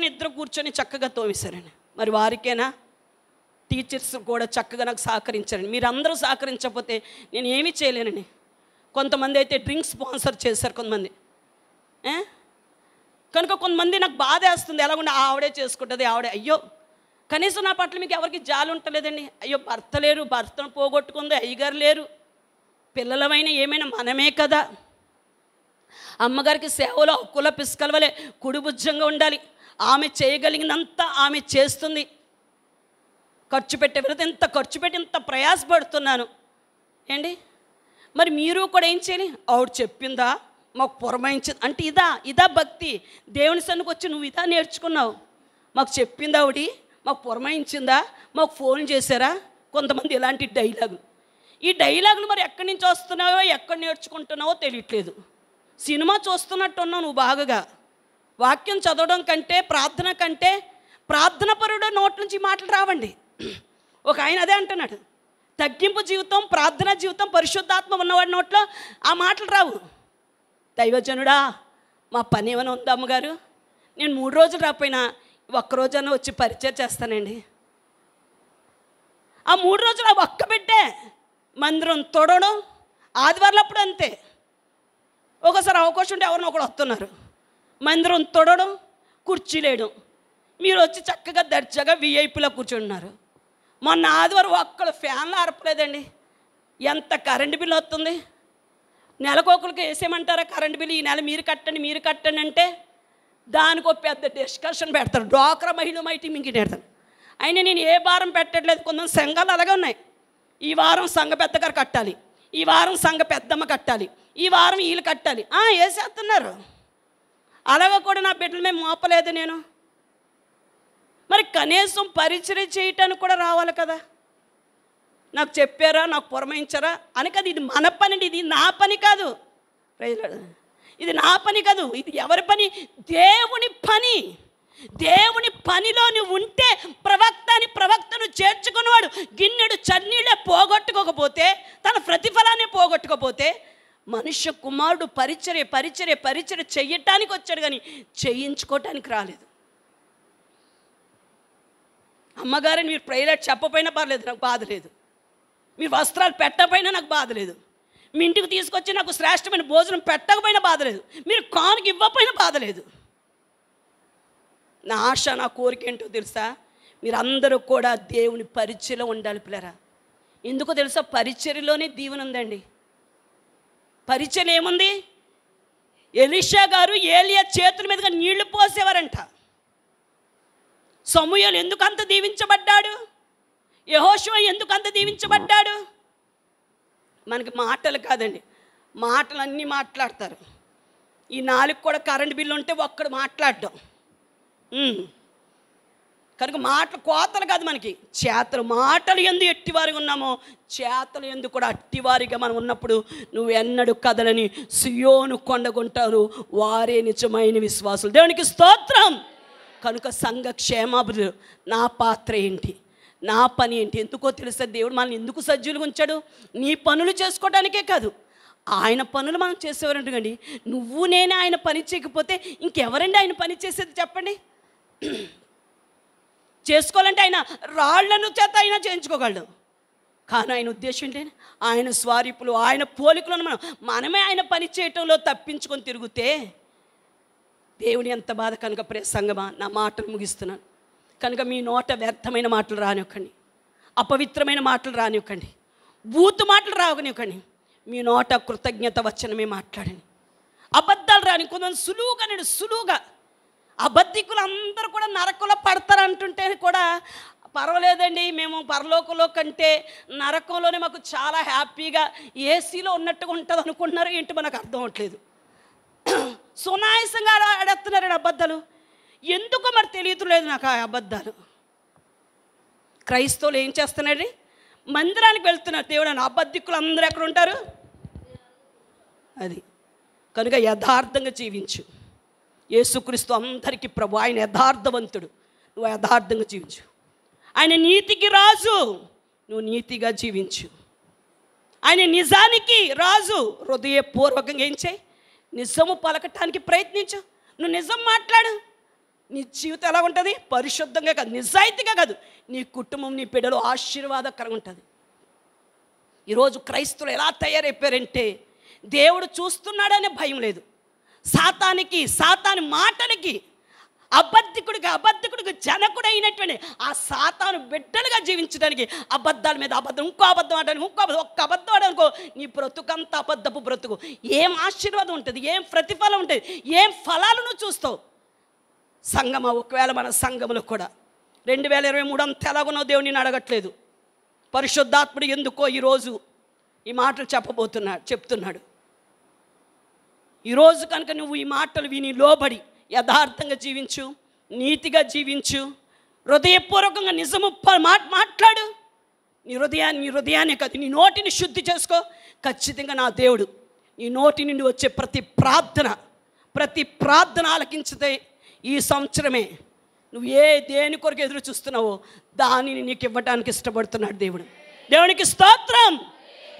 ఇద్దరు కూర్చొని చక్కగా తోమేశారండి. మరి వారికేనా? టీచర్స్ కూడా చక్కగా నాకు సహకరించారండి. మీరందరూ సహకరించకపోతే నేను ఏమీ చేయలేనండి. కొంతమంది అయితే డ్రింక్స్ స్పాన్సర్ చేశారు కొంతమంది. కనుక కొంతమంది నాకు బాధ వేస్తుంది, ఎలాగుండే ఆవిడే చేసుకుంటుంది, అయ్యో కనీసం నా పట్ల మీకు ఎవరికి జాలి ఉంటలేదండి. అయ్యో భర్త లేరు, భర్తను పోగొట్టుకుంది, అయ్యగారు లేరు, పిల్లలమైనా ఏమైనా మనమే కదా. అమ్మగారికి సేవలో హక్కుల పిసుకలవలే కుడిభుజంగా ఉండాలి. ఆమె చేయగలిగినంత ఆమె చేస్తుంది. ఖర్చు పెట్టే ఇంత ఖర్చు పెట్టి ఇంత ప్రయాసపడుతున్నాను ఏంటి. మరి మీరు కూడా ఏం చేయాలి? ఆవిడ చెప్పిందా మాకు పురమాయించింది అంటే ఇదా భక్తి? దేవుని సన్నిధికి వచ్చి నువ్వు ఇదా నేర్చుకున్నావు? మాకు చెప్పిందా ఆవిడ, మాకు పురమాయించిందా, మాకు ఫోన్ చేశారా? కొంతమంది ఇలాంటి ఈ డైలాగులు మరి ఎక్కడి నుంచి వస్తున్నావో ఎక్కడ నేర్చుకుంటున్నావో తెలియట్లేదు. సినిమా చూస్తున్నట్టున్నావు నువ్వు బాగా. వాక్యం చదవడం కంటే ప్రార్థన పరుడు నోటి నుంచి మాటలు రావండి. ఒక ఆయన అదే అంటున్నాడు, తగ్గింపు జీవితం, ప్రార్థన జీవితం, పరిశుద్ధాత్మ ఉన్నవాడి నోట్లో ఆ మాటలు రావు. దైవజనుడా మా పని ఏమైనా ఉందా అమ్మగారు? నేను 3 రోజులు రాకపోయినా ఒక్కరోజన్నా వచ్చి పరిచయం చేస్తానండి. ఆ 3 రోజులు ఆ ఒక్క బిడ్డే మందిరం తొడవడం, ఆదివారాలప్పుడు అంతే. ఒకసారి అవకాశం ఉంటే ఎవరినో ఒకడు వస్తున్నారు, మందిరం తొడవడం, కుర్చీలేయడం. మీరు వచ్చి చక్కగా దర్జాగా విఐపీలో కూర్చుంటున్నారు. మొన్న ఆదివారం ఒక్కడు ఫ్యాన్లు ఆర్పలేదండి. ఎంత కరెంటు బిల్లు వస్తుంది? నెలకొకరికి వేసేయమంటారా కరెంటు బిల్లు? ఈ నెల మీరు కట్టండి అంటే దానికి ఒక పెద్ద డిస్కషన్ పెడతారు. డ్వాక్రా మహిళ మీటింగ్ పెడతారు. అయినా నేను ఏ భారం పెట్టట్లేదు. కొంతమంది సంఘాలు అలాగే ఉన్నాయి. ఈ వారం సంఘ పెద్దగారు కట్టాలి, ఈ వారం సంఘ పెద్దమ్మ కట్టాలి, ఈ వారం వీళ్ళు కట్టాలి. వేసేస్తున్నారు. అలాగా కూడా నా బిడ్డల మేము మోపలేదు నేను. మరి కనీసం పరిచయం చేయటానికి కూడా రావాలి కదా. నాకు చెప్పారా, నాకు పురమాయించారా అని కదా. ఇది మన పని, ఇది నా పని కాదు. ఇది నా పని కాదు, ఇది ఎవరి పని? దేవుని పని. దేవుని పనిలో నువ్వు ఉంటే ప్రవక్తను చేర్చుకున్నవాడు గిన్నెడు చన్నీళ్ళే పోగొట్టుకోకపోతే, తన ప్రతిఫలాన్ని పోగొట్టుకోకపోతే, మనుష్య కుమారుడు పరిచర్య చెయ్యటానికి వచ్చాడు కానీ చేయించుకోవటానికి రాలేదు. అమ్మగారని మీరు ప్రేయర్ చెప్పపోయినా పర్లేదు, నాకు బాధ లేదు. మీరు వస్త్రాలు పెట్టకపోయినా నాకు బాధ లేదు. మీ ఇంటికి తీసుకొచ్చి నాకు శ్రేష్టమైన భోజనం పెట్టకపోయినా బాధ లేదు. మీరు కానుక ఇవ్వకపోయినా బాధ లేదు. నా ఆశ, నా కోరిక ఏంటో తెలుసా? మీరందరూ కూడా దేవుని పరిచర్యలో ఉండాలి పిల్లరా. ఎందుకో తెలుసా? పరిచర్యలోనే దీవెన ఉందండి. పరిచర్య ఏముంది? ఎలీషా గారు ఏలియా చేతుల మీదుగా నీళ్లు పోసేవారంట. సమూయేలు ఎందుకు అంత దీవించబడ్డాడు? యెహోషువ ఎందుకు అంత దీవించబడ్డాడు? మనకి మాటలు కాదండి, మాటలన్నీ మాట్లాడతారు. ఈ నాలుగు కూడా కరెంటు బిల్లు ఉంటే ఒక్కడు మాట్లాడడం. కనుక మాటలు కోతలు కాదు మనకి, చేతలు. మాటలు ఎందు ఎట్టివారిగా ఉన్నామో చేతలు ఎందు కూడా అట్టివారిగా మనం ఉన్నప్పుడు నువ్వు ఎన్నడూ కదలని సియోను కొండగుంటారు వారే నిజమైన విశ్వాసులు. దేవునికి స్తోత్రం. కనుక సంఘ క్షేమాభివృద్ధి నా పాత్ర ఏంటి, నా పని ఏంటి? ఎందుకో తెలుసా? దేవుడు మనల్ని ఎందుకు సజ్జులుగా ఉంచాడు? నీ పనులు చేసుకోవడానికే కాదు, ఆయన పనులు మనం చేసేవారంటండి. నువ్వు నేనే ఆయన పని చేయకపోతే ఇంకెవరండి ఆయన పని చేసేది చెప్పండి? చేసుకోవాలంటే ఆయన రాళ్లను చేత అయినా చేయించుకోగలడు. కానీ ఆయన ఉద్దేశం ఏంటి? ఆయన స్వరూపులు, ఆయన పోలికలను మనమే ఆయన పని చేయటంలో తప్పించుకొని తిరిగితే దేవుని ఎంత బాధ. కనుక ప్రియ సంగమా, నా మాటలు ముగిస్తున్నాను. కనుక మీ నోట వ్యర్థమైన మాటలు రానివ్వకండి, అపవిత్రమైన మాటలు రానివ్వకండి, బూతు మాటలు రానివ్వకండి. మీ నోట కృతజ్ఞత వచనమే మాట్లాడండి. అబద్ధాలు రాని. కొంతమంది సులువుగా అబద్ధికులు అందరూ కూడా నరకంలో పడతారంటుంటే కూడా పర్వాలేదండి, మేము పరలోకంలో కంటే నరకంలోనే మాకు చాలా హ్యాపీగా ఏసీలో ఉన్నట్టుగా ఉంటుంది అనుకుంటున్నారు ఏంటి? మనకు అర్థం అవట్లేదు. సునాయాసంగా ఆడేస్తున్నారండి అబద్ధాలు. ఎందుకో మరి తెలియట్లేదు నాకు ఆ అబద్ధాలు. క్రైస్తవులు ఏం చేస్తున్నారండి? మందిరానికి వెళ్తున్నారు. దేవుడు అని అబద్ధికులు అందరూ ఎక్కడ ఉంటారు? అది. కనుక యథార్థంగా జీవించు. యేసుక్రీస్తు అందరికీ ప్రభు, ఆయన యథార్థవంతుడు. నువ్వు యథార్థంగా జీవించు. ఆయన నీతికి రాజు, నువ్వు నీతిగా జీవించు. ఆయన నిజానికి రాజు. హృదయపూర్వకంగా ఏం చేయి? నిజము పలకటానికి ప్రయత్నించు. నువ్వు నిజం మాట్లాడు. నీ జీవితం ఎలా ఉంటుంది? పరిశుద్ధంగా కాదు, నిజాయితీగా కాదు, నీ కుటుంబం, నీ బిడ్డలు ఆశీర్వాదకరంగా ఉంటుంది. ఈరోజు క్రైస్తవులు ఎలా తయారైపోయారంటే దేవుడు చూస్తున్నాడనే భయం లేదు. సాతాని మాటలకి అబద్ధికుడికి జనకుడు అయినటువంటి ఆ సాతాను బిడ్డలుగా జీవించడానికి అబద్ధాల మీద అబద్ధం, ఇంకో అబద్ధం ఆడడానికి, ఒక్క అబద్ధం ఆడనుకో నీ బ్రతుకంతా అబద్ధపు బ్రతుకు. ఏం ఆశీర్వాదం ఉంటుంది? ఏం ప్రతిఫలం ఉంటుంది? ఏం ఫలాలను చూస్తావు? సంఘమా, ఒకవేళ మన సంఘములో కూడా 2023 అంతా ఎలాగున్నావు దేవుని నేను అడగట్లేదు. పరిశుద్ధాత్ముడు ఎందుకో ఈరోజు ఈ మాటలు చెప్తున్నాడు. ఈరోజు కనుక నువ్వు ఈ మాటలు విని లోబడి యథార్థంగా జీవించు, నీతిగా జీవించు, హృదయపూర్వకంగా నిజము మాట్లాడు. నీ హృదయాన్ని కాదు, నీ నోటిని శుద్ధి చేసుకో. ఖచ్చితంగా నా దేవుడు నీ నోటి నుండి వచ్చే ప్రతి ప్రార్థన ఆలకించితే ఈ సంవత్సరమే నువ్వు దేని కొరకు ఎదురు చూస్తున్నావో దానిని నీకు ఇవ్వడానికి ఇష్టపడుతున్నాడు దేవుడు. దేవునికి స్తోత్రం,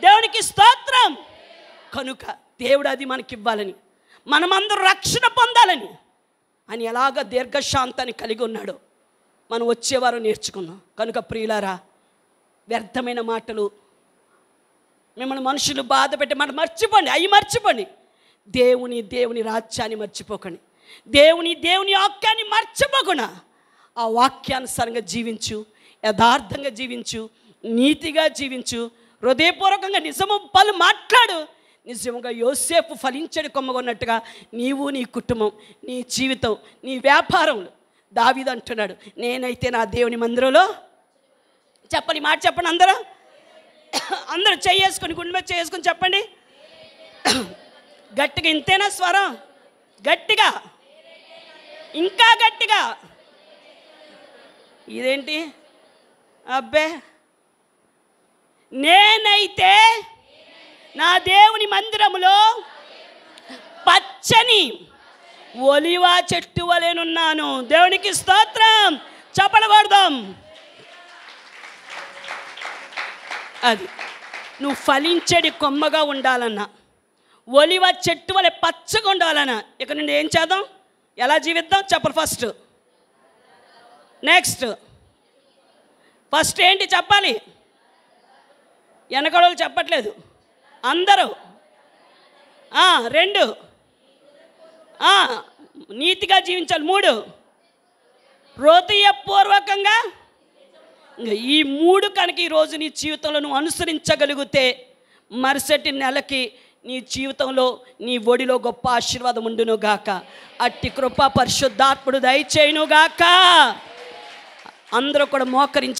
దేవునికి స్తోత్రం. కనుక దేవుడు అది మనకి ఇవ్వాలని, మనమందరూ రక్షణ పొందాలని అని ఎలాగ దీర్ఘశాంతాన్ని కలిగి ఉన్నాడో మనం వచ్చేవారు నేర్చుకుందాం. కనుక ప్రియులారా, వ్యర్థమైన మాటలు, మిమ్మల్ని మనుషులు బాధ పెట్టి మనం మర్చిపోండి. దేవుని రాజ్యాన్ని మర్చిపోకండి. దేవుని వాక్యాన్ని మర్చిపోకుండా ఆ వాక్యానుసారంగా జీవించు, యథార్థంగా జీవించు, నీతిగా జీవించు, హృదయపూర్వకంగా నిజము పలు మాట్లాడు. నిజముగా యోసేపు ఫలించడి కొమ్మగా ఉన్నట్టుగా నీవు, నీ కుటుంబం, నీ జీవితం, నీ వ్యాపారంలో దావీదు అంటున్నాడు, నేనైతే నా దేవుని మందిరంలో, చెప్పండి మాట చెప్పండి అందరూ, అందరూ చేసుకుని గుండె మీద చేసుకుని చెప్పండి గట్టిగా. ఇంతేనా స్వరం? గట్టిగా, ఇంకా గట్టిగా. ఇదేంటి అబ్బే, నేనైతే నా దేవుని మందిరములో పచ్చని ఒలివ చెట్టు వలెనున్నాను. దేవునికి స్తోత్రం. చప్పడగొడదాం. అది నువ్వు ఫలించేది కొమ్మగా ఉండాలన్నా, ఒలివ చెట్టు వలె పచ్చగా ఉండాలన్నా, ఇక నుండి ఏం చేద్దాం? ఎలా జీవిద్దాం చెప్పరు? ఫస్ట్ ఏంటి చెప్పాలి? వెనకడోళ్ళు చెప్పట్లేదు అందరూ. 2 నీతిగా జీవించాలి. 3 హృదయపూర్వకంగా. ఈ 3 కనుక ఈరోజు నీ జీవితంలో నువ్వు అనుసరించగలిగితే మరుసటి నెలకి నీ జీవితంలో, నీ ఒడిలో గొప్ప ఆశీర్వాదం ఉండును గాక. అట్టి కృప పరిశుద్ధాత్ముడు దయచేయును గాక. అందరూ కూడా మోకరించి